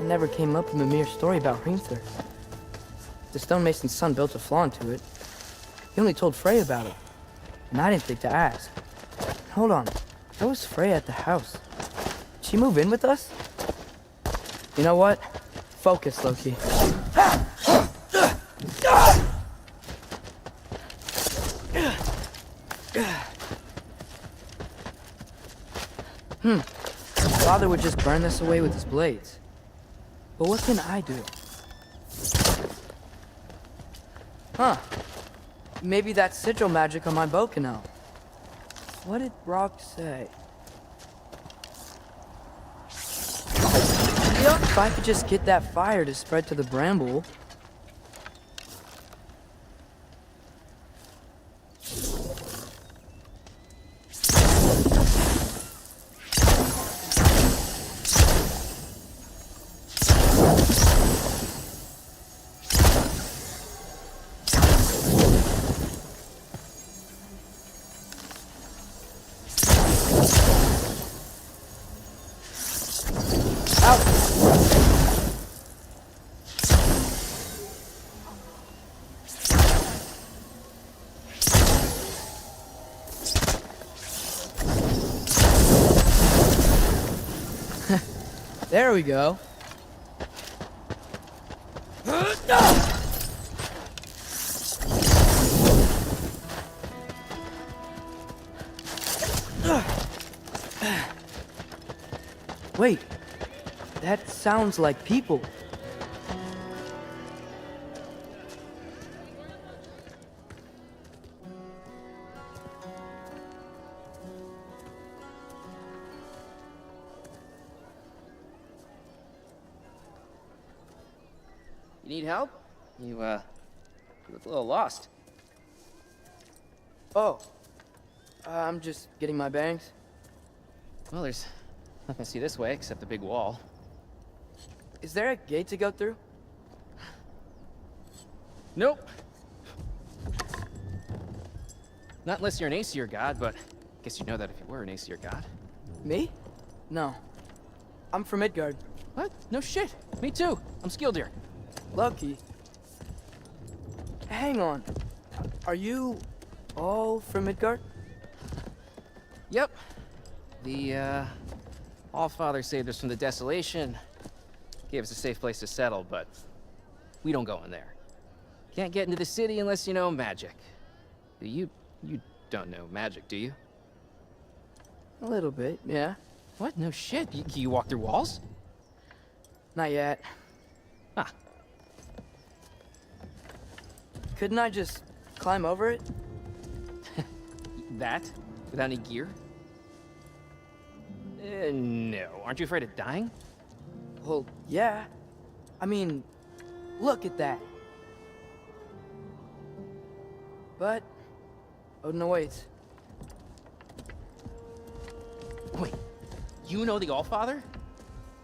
It never came up in the mere story about Hrimthur. The stonemason's son built a flaw into it. He only told Frey about it, and I didn't think to ask. Hold on, how was Frey at the house? Did she move in with us? You know what? Focus, Loki. Father would just burn this away with his blades. But what can I do? Huh. Maybe that's sigil magic on my bow can help. What did Brock say? If I could just get that fire to spread to the bramble. There we go. Wait, that sounds like people. You need help? You look a little lost. Oh, I'm just getting my bangs. Well, there's nothing to see this way except the big wall. Is there a gate to go through? Nope. Not unless you're an Aesir god, but I guess you'd know that if you were an Aesir god. Me? No. I'm from Midgard. What? No shit. Me too. I'm Skildir. Lucky. Hang on. Are you all from Midgard? Yep. The, Allfather saved us from the desolation. Gave us a safe place to settle, but we don't go in there. Can't get into the city unless you know magic. You don't know magic, do you? A little bit, yeah. What? No shit. You walk through walls? Not yet. Ah. Couldn't I just climb over it? That? Without any gear? No. Aren't you afraid of dying? Well, yeah. I mean, look at that. But Odin awaits. Wait, you know the Allfather?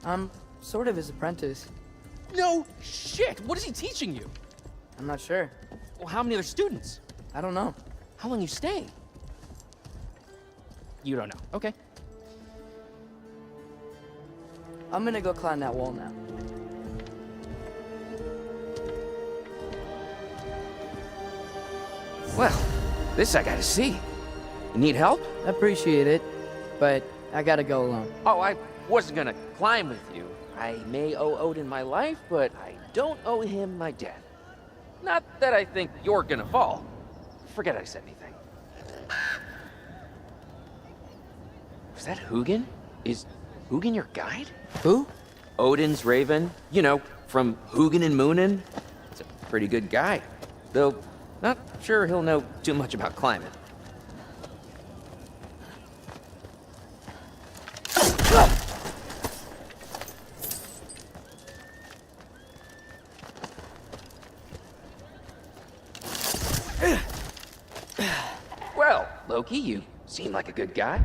I'm sort of his apprentice. No shit! What is he teaching you? I'm not sure. Well, how many other students? I don't know. How long you stay? You don't know. Okay. I'm gonna go climb that wall now. Well, this I gotta see. You need help? Appreciate it, but I gotta go alone. Oh, I wasn't gonna climb with you. I may owe Odin my life, but I don't owe him my death. Not that I think you're gonna fall. Forget I said anything. Was that Hugin? Is Hugin your guide? Who? Odin's raven. You know, from Hugin and Moonin. He's a pretty good guy. Though, not sure he'll know too much about climbing. Well, Loki, you seem like a good guy.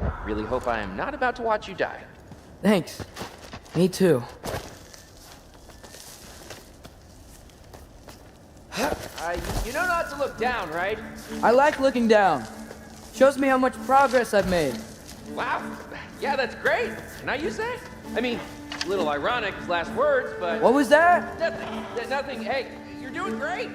I really hope I am not about to watch you die. Thanks. Me too. You know not to look down, right? I like looking down. Shows me how much progress I've made. Wow. Yeah, that's great. Can I use that? I mean, a little ironic, his last words, but... What was that? Nothing. Nothing. Hey, you're doing great.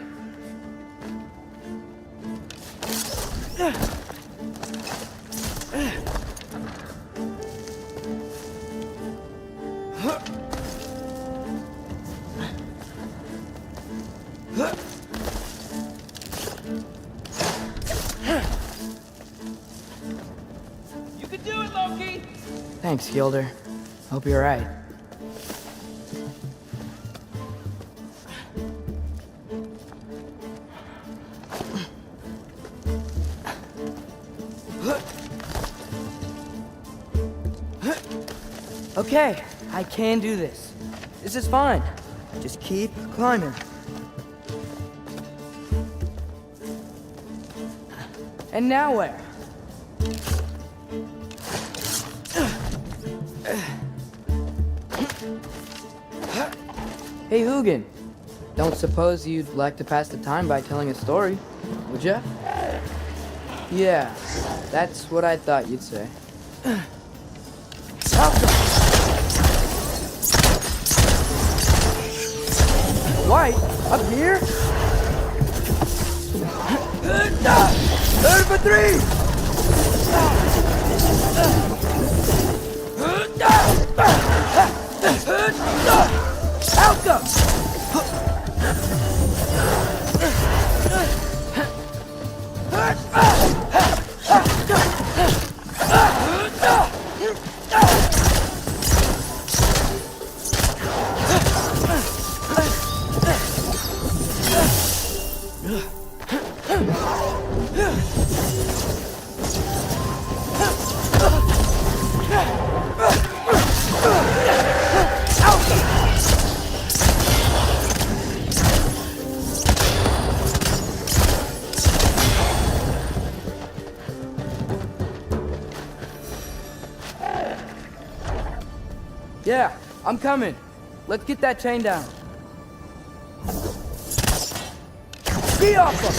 You can do it, Loki! Thanks, Gilder. Hope you're right. Okay, I can do this. This is fine. Just keep climbing. And now where? Hey, Hugin. Don't suppose you'd like to pass the time by telling a story, would ya? Yeah, that's what I thought you'd say. White? Up here? Third for three! Out them! Yeah, I'm coming. Let's get that chain down. Ski off them!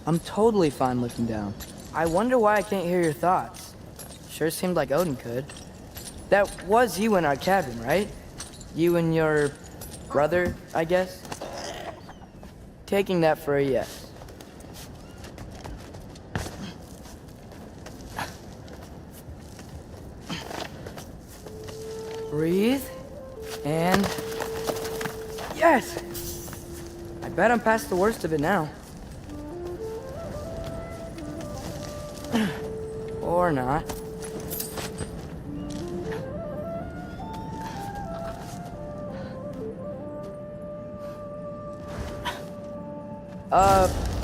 I'm totally fine looking down. I wonder why I can't hear your thoughts. Sure seemed like Odin could. That was you in our cabin, right? You and your brother, I guess? Taking that for a yes. Breathe. And... yes! I bet I'm past the worst of it now. Or not.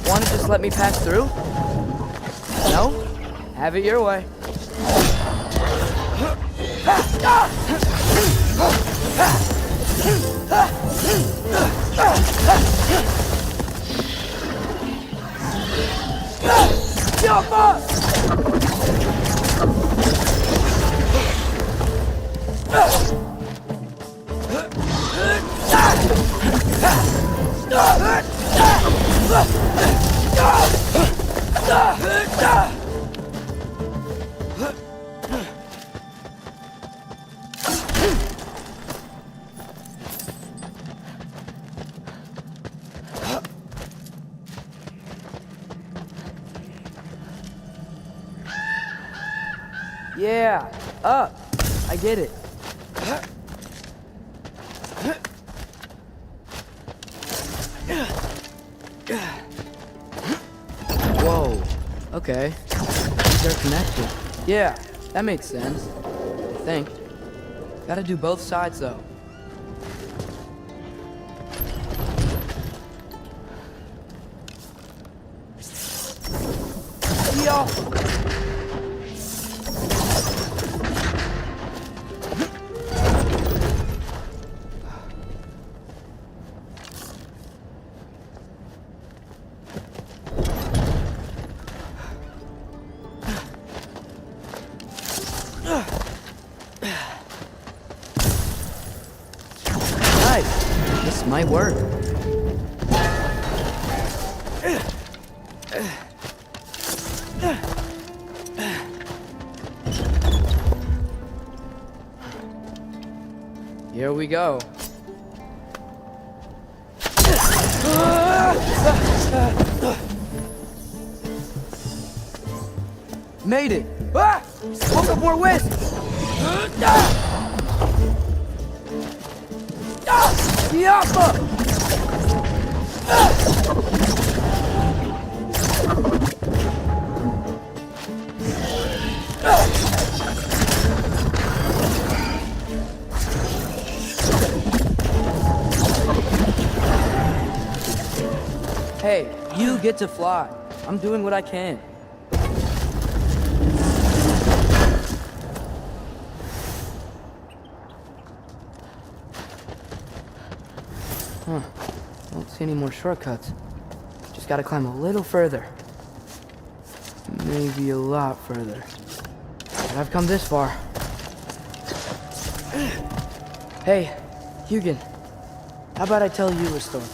Wanna just let me pass through? No? Have it your way. Jump up! Yeah, up. I get it. Whoa. Okay. They're connected. Yeah, that makes sense. I think. Gotta do both sides, though. Yeah. This might work. Here we go. Made it! Ah! Woke up more whisk! Yappa! Hey, you get to fly. I'm doing what I can. Huh. Don't see any more shortcuts. Just gotta climb a little further. Maybe a lot further. But I've come this far. Hey, Hugin. How about I tell you a story?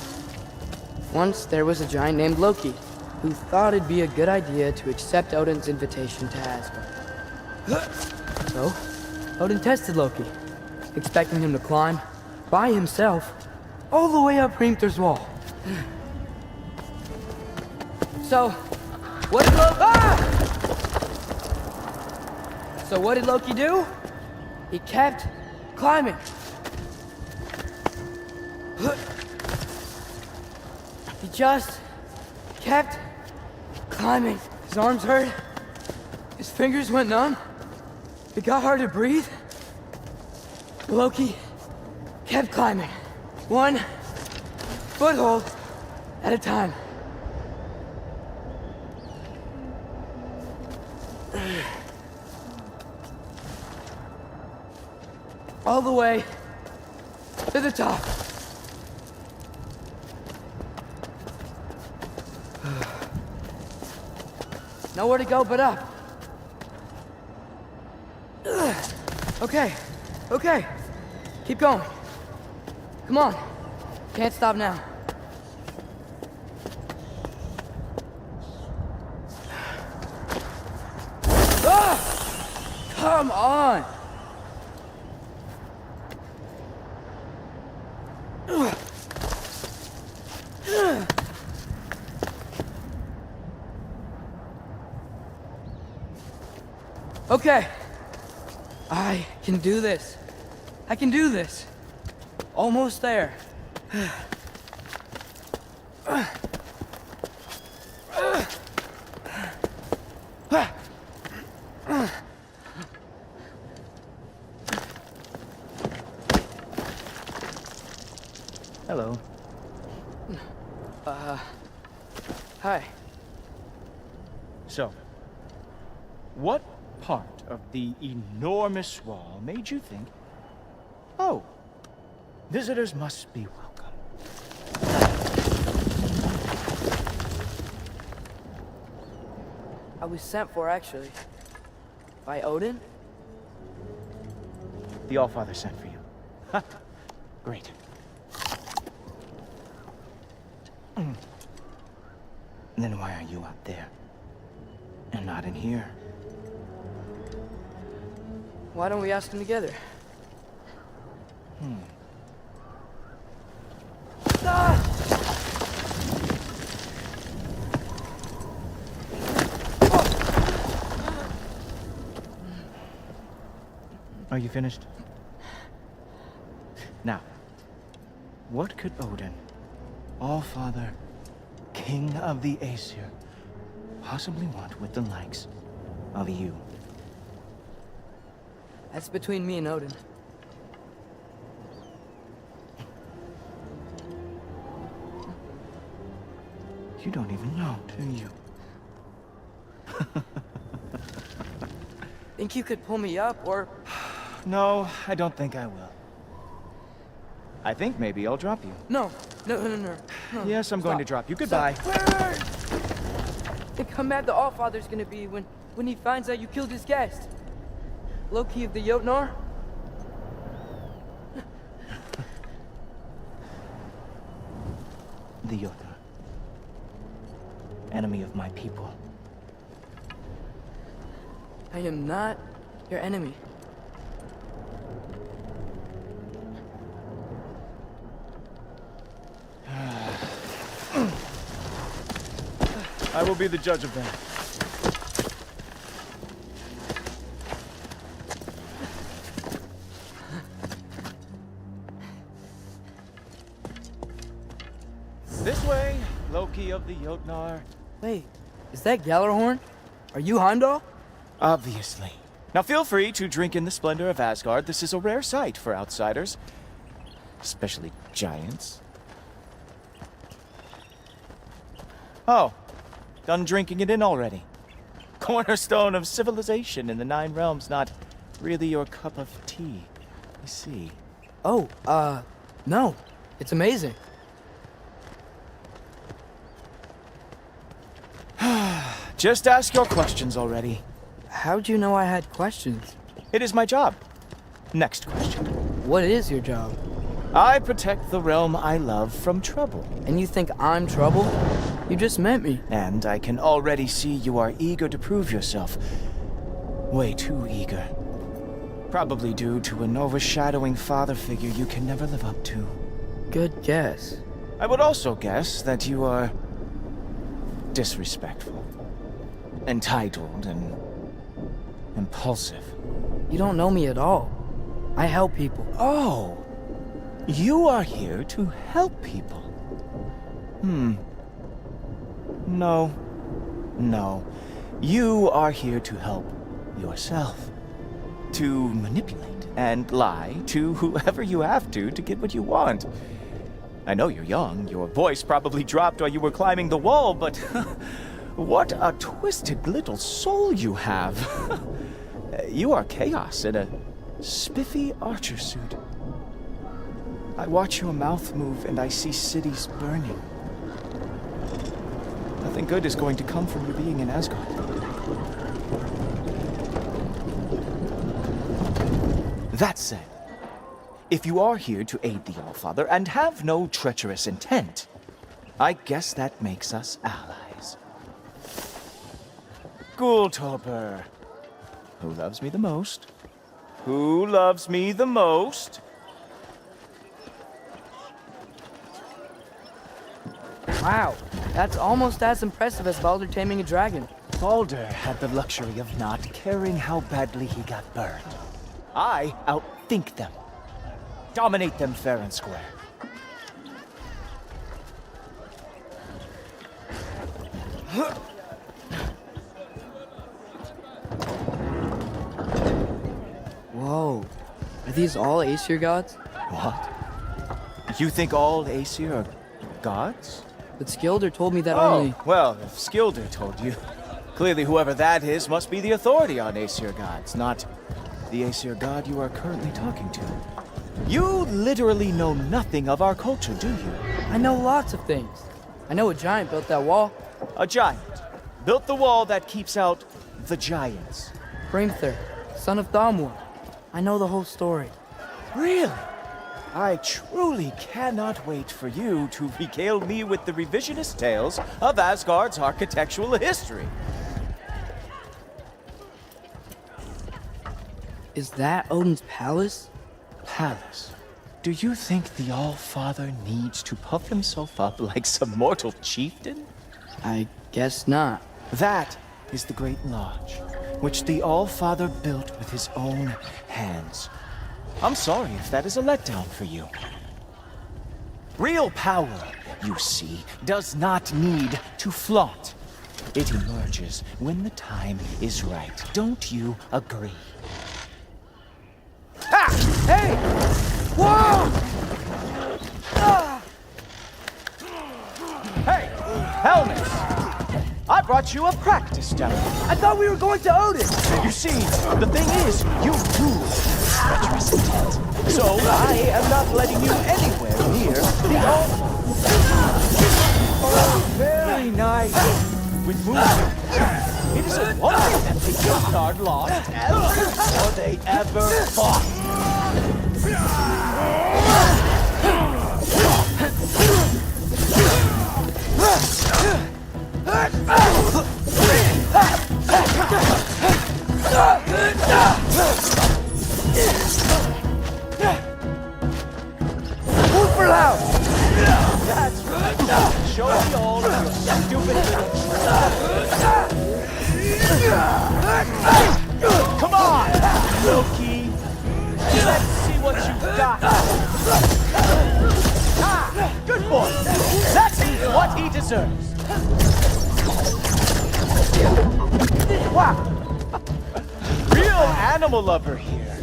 Once there was a giant named Loki, who thought it'd be a good idea to accept Odin's invitation to Asgard. So, Odin tested Loki, expecting him to climb, by himself, all the way up Hrimthur's wall. So, what did Loki do? He kept climbing. He just kept climbing. His arms hurt. His fingers went numb. It got hard to breathe. Loki kept climbing. One foothold at a time. All the way to the top. Nowhere to go but up. Okay. Keep going. Come on. Can't stop now. Come on. Okay. I can do this. I can do this. Almost there. Hi. So, what part of the enormous wall made you think, oh, visitors must be welcome? I was sent for, actually. By Odin? The Allfather sent for you. Ha! Great. Then why are you up there? And not in here? Why don't we ask them together? Are you finished? Now, what could Odin, Allfather, King of the Aesir, possibly want with the likes of you? That's between me and Odin. You don't even know, do you? Think you could pull me up, or... No, I don't think I will. I think maybe I'll drop you. No. Yes, I'm going to drop you. Goodbye. Wait. Think how mad the Allfather's gonna be when he finds out you killed his guest. Loki of the Jotnar? The Jotnar. Enemy of my people. I am not your enemy. I will be the judge of that. This way, Loki of the Jotnar. Wait, is that Gjallarhorn? Are you Heimdall? Obviously. Now feel free to drink in the splendor of Asgard. This is a rare sight for outsiders. Especially giants. Oh, done drinking it in already. Cornerstone of civilization in the Nine Realms, not really your cup of tea, I see. Oh, no. It's amazing. Just ask your questions already. How'd you know I had questions? It is my job. Next question. What is your job? I protect the realm I love from trouble. And you think I'm trouble? You just met me. And I can already see you are eager to prove yourself. Way too eager. Probably due to an overshadowing father figure you can never live up to. Good guess. I would also guess that you are disrespectful, entitled, and impulsive. You don't know me at all. I help people. Oh, you are here to help people. No. You are here to help yourself. To manipulate and lie to whoever you have to get what you want. I know you're young. Your voice probably dropped while you were climbing the wall, but what a twisted little soul you have. You are chaos in a spiffy archer suit. I watch your mouth move and I see cities burning. Nothing good is going to come from you being in Asgard. That said, if you are here to aid the Allfather and have no treacherous intent, I guess that makes us allies. Gultorper. Who loves me the most? Who loves me the most? Wow, that's almost as impressive as Baldur taming a dragon. Baldur had the luxury of not caring how badly he got burned. I outthink them. Dominate them fair and square. Whoa, are these all Aesir gods? What? You think all Aesir are gods? But Skilder told me that Oh, only... well, if Skilder told you, clearly whoever that is must be the authority on Aesir gods, not the Aesir god you are currently talking to. You literally know nothing of our culture, do you? I know lots of things. I know a giant built that wall. A giant built the wall that keeps out the giants. Hrimthur, son of Thamur. I know the whole story. Really? I truly cannot wait for you to regale me with the revisionist tales of Asgard's architectural history. Is that Odin's palace? Palace? Do you think the All-Father needs to puff himself up like some mortal chieftain? I guess not. That is the Great Lodge, which the All-Father built with his own hands. I'm sorry if that is a letdown for you. Real power, you see, does not need to flaunt. It emerges when the time is right. Don't you agree? Ha! Hey! Whoa! Ah! Hey, helmets! I brought you a practice demo. I thought we were going to Odin! You see, the thing is, you do treacherous intent. So I am not letting you anywhere near the altar. Oh, very nice. With movement. It is a wonder that the Jotnar lost ever before they ever fought. Move for loud! That's right. Show me all of your stupid little tricks. Come on, Loki. Let's see what you've got. Ah, good boy. That's what he deserves. Wow. Real animal lover here.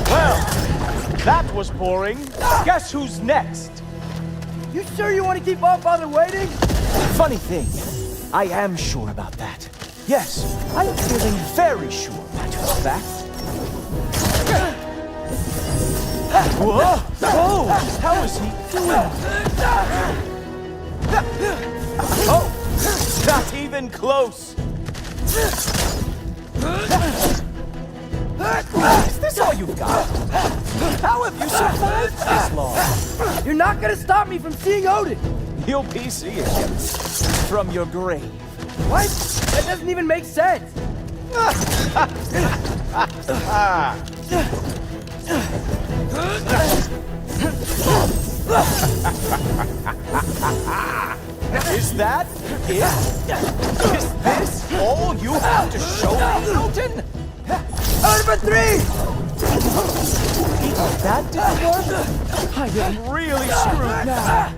Well, that was boring. Guess who's next? You sure you want to keep All-Father waiting? Funny thing, I am sure about that. Yes, I am feeling very sure, matter of fact. Whoa! Whoa! How is he doing? Oh! Not even close! Is this all you've got? How have you survived this long? You're not gonna stop me from seeing Odin! You'll be seeing him from your grave. What? That doesn't even make sense! Is that it? Is this all you have to show me, Milton? Over 3! That didn't work? I am really screwed now.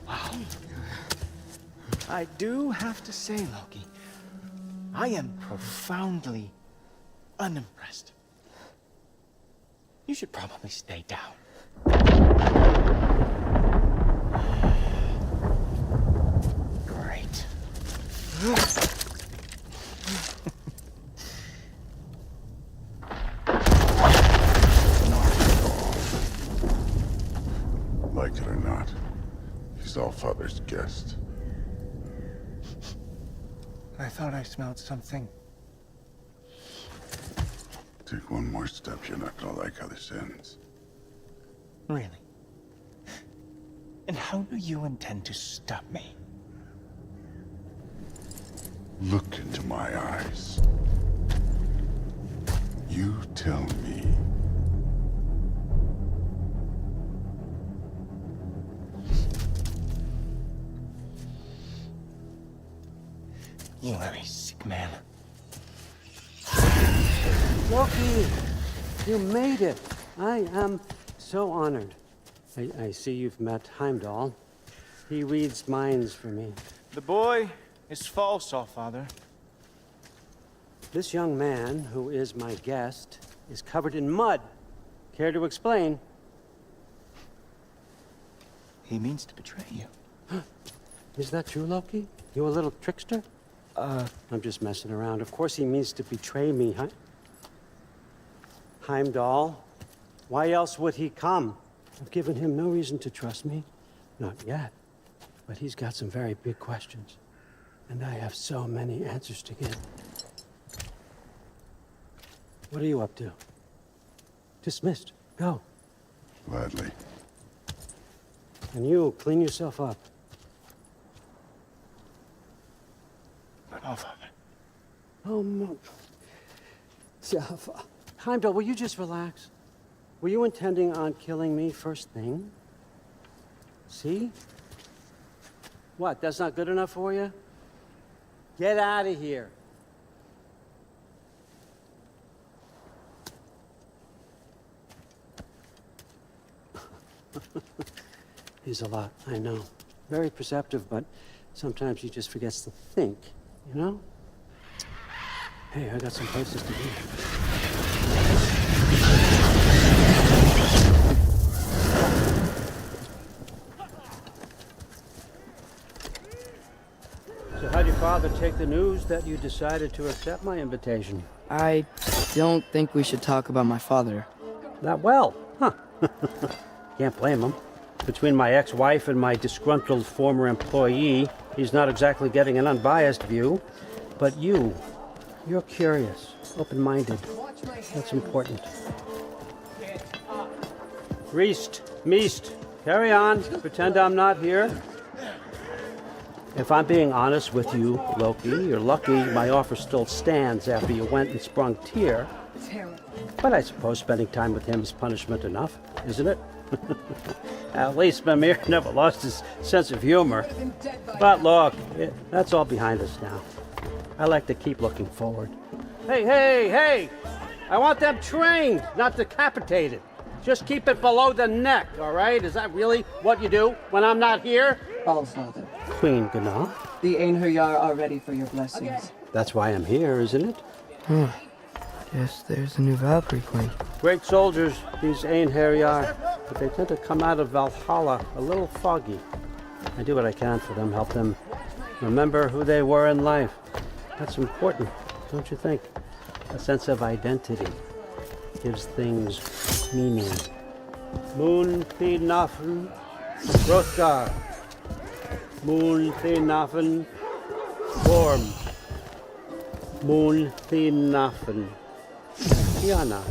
Wow. I do have to say, Loki, I am profoundly unimpressed. You should probably stay down. Great. Like it or not, he's All-Father's guest. I thought I smelled something. Take one more step, you're not gonna like how this ends. Really? And how do you intend to stop me? Look into my eyes. You tell me. You are a sick man. Loki, you made it. I am So honored. I see you've met Heimdall. He reads minds for me. The boy is false, Allfather. This young man, who is my guest, is covered in mud. Care to explain? He means to betray you. Is that true, Loki? You a little trickster? I'm just messing around. Of course he means to betray me, huh? Heimdall, why else would he come? I've given him no reason to trust me. Not yet. But he's got some very big questions. And I have so many answers to give. What are you up to? Dismissed. Go. Gladly. And you, clean yourself up. But Allfather. Oh, no. Heimdall, will you just relax? Were you intending on killing me first thing? See? What, that's not good enough for you? Get out of here. He's a lot, I know. Very perceptive, but sometimes he just forgets to think, you know? Hey, I got some places to be. So how'd your father take the news that you decided to accept my invitation? I don't think we should talk about my father. Not well, huh? Can't blame him. Between my ex-wife and my disgruntled former employee, he's not exactly getting an unbiased view. But you're curious, open-minded. That's important. Meest, carry on. Pretend I'm not here. If I'm being honest with you, Loki, you're lucky my offer still stands after you went and sprung Tyr. But I suppose spending time with him is punishment enough, isn't it? At least Mimir never lost his sense of humor. But look, that's all behind us now. I like to keep looking forward. Hey! I want them trained, not decapitated. Just keep it below the neck, all right? Is that really what you do when I'm not here? Allfather, Queen Gná. the Einherjar are ready for your blessings. That's why I'm here, isn't it? Guess there's a new Valkyrie Queen. Great soldiers, these Einherjar, but they tend to come out of Valhalla a little foggy. I do what I can for them, help them remember who they were in life. That's important, don't you think? A sense of identity gives things meaning. Moon Thinafen Hrothgar. Moon Thinafen Gorm. Moon Thinafen Tiana.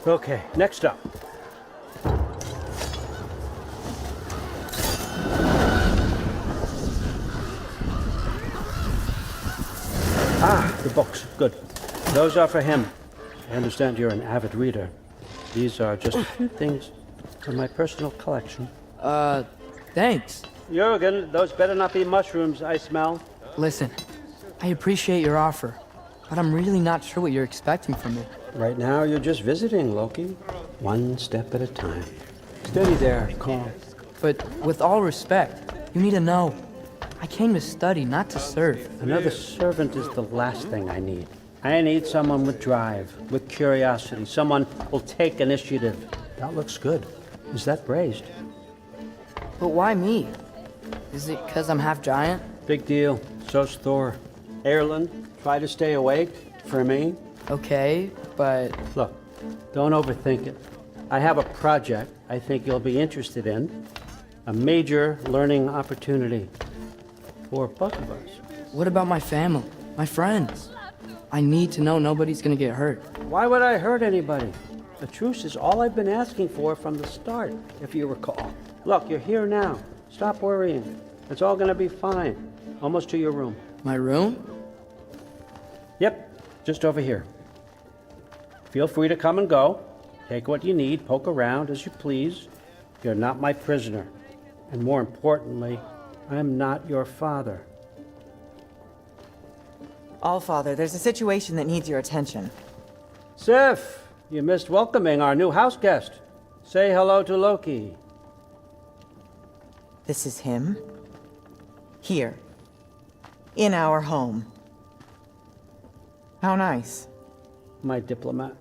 Okay, next up. The books. Good. Those are for him. I understand you're an avid reader. These are just a few things from my personal collection. Thanks. Jurgen, those better not be mushrooms I smell. Listen, I appreciate your offer, but I'm really not sure what you're expecting from me. Right now, you're just visiting, Loki. One step at a time. Steady there, calm. But with all respect, you need to know. I came to study, not to serve. Another servant is the last thing I need. I need someone with drive, with curiosity, someone who'll take initiative. That looks good. Is that braised? But why me? Is it because I'm half giant? Big deal. So's Thor. Erlen, try to stay awake for me. Okay, but... Look, don't overthink it. I have a project I think you'll be interested in. A major learning opportunity. For both of us. What about my family? My friends? I need to know nobody's gonna get hurt. Why would I hurt anybody? A truce is all I've been asking for from the start, if you recall. Look, you're here now. Stop worrying. It's all gonna be fine. Almost to your room. My room? Yep, just over here. Feel free to come and go. Take what you need, poke around as you please. You're not my prisoner. And more importantly, I'm not your father. Allfather, there's a situation that needs your attention. Sif, you missed welcoming our new house guest. Say hello to Loki. This is him? Here. In our home. How nice. My diplomat.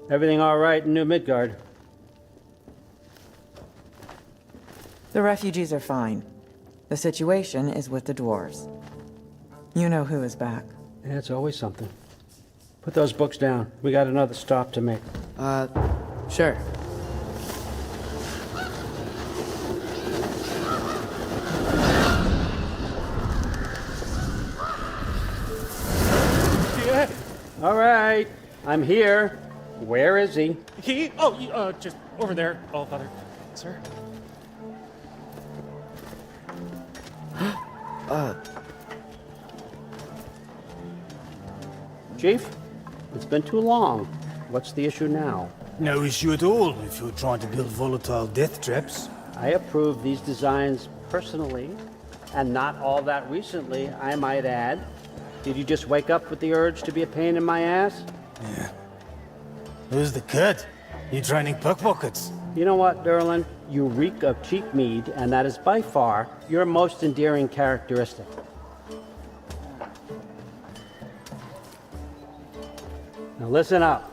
Everything all right in New Midgard? The refugees are fine. The situation is with the dwarves. You know who is back. Yeah, it's always something. Put those books down. We got another stop to make. Sure. Yeah. All right, I'm here. Where is he? He? Oh, just over there, Allfather. Sir? Chief, it's been too long. What's the issue now? No issue at all if you're trying to build volatile death traps. I approve these designs personally, and not all that recently, I might add. Did you just wake up with the urge to be a pain in my ass? Yeah. Who's the cut? You training pickpockets? You know what, Derlin? You reek of cheap mead, and that is by far your most endearing characteristic. Now listen up.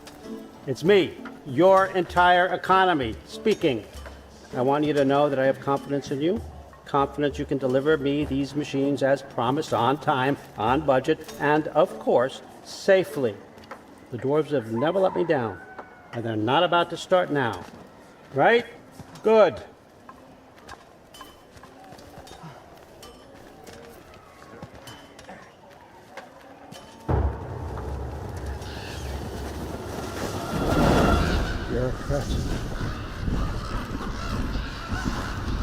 It's me, your entire economy, speaking. I want you to know that I have confidence in you. Confidence you can deliver me these machines as promised, on time, on budget, and of course, safely. The dwarves have never let me down, and they're not about to start now. Right? Good. Bureaucrats.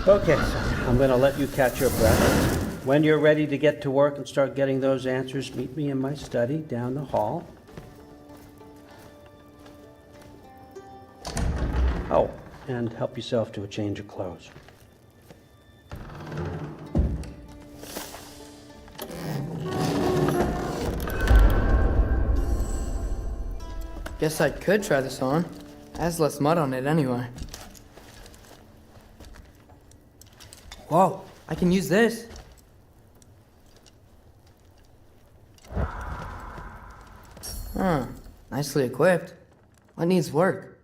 Okay, so I'm going to let you catch your breath. When you're ready to get to work and start getting those answers, meet me in my study down the hall. Oh, and help yourself to a change of clothes. Guess I could try this on. It has less mud on it anyway. Whoa, I can use this. Huh, nicely equipped. What needs work?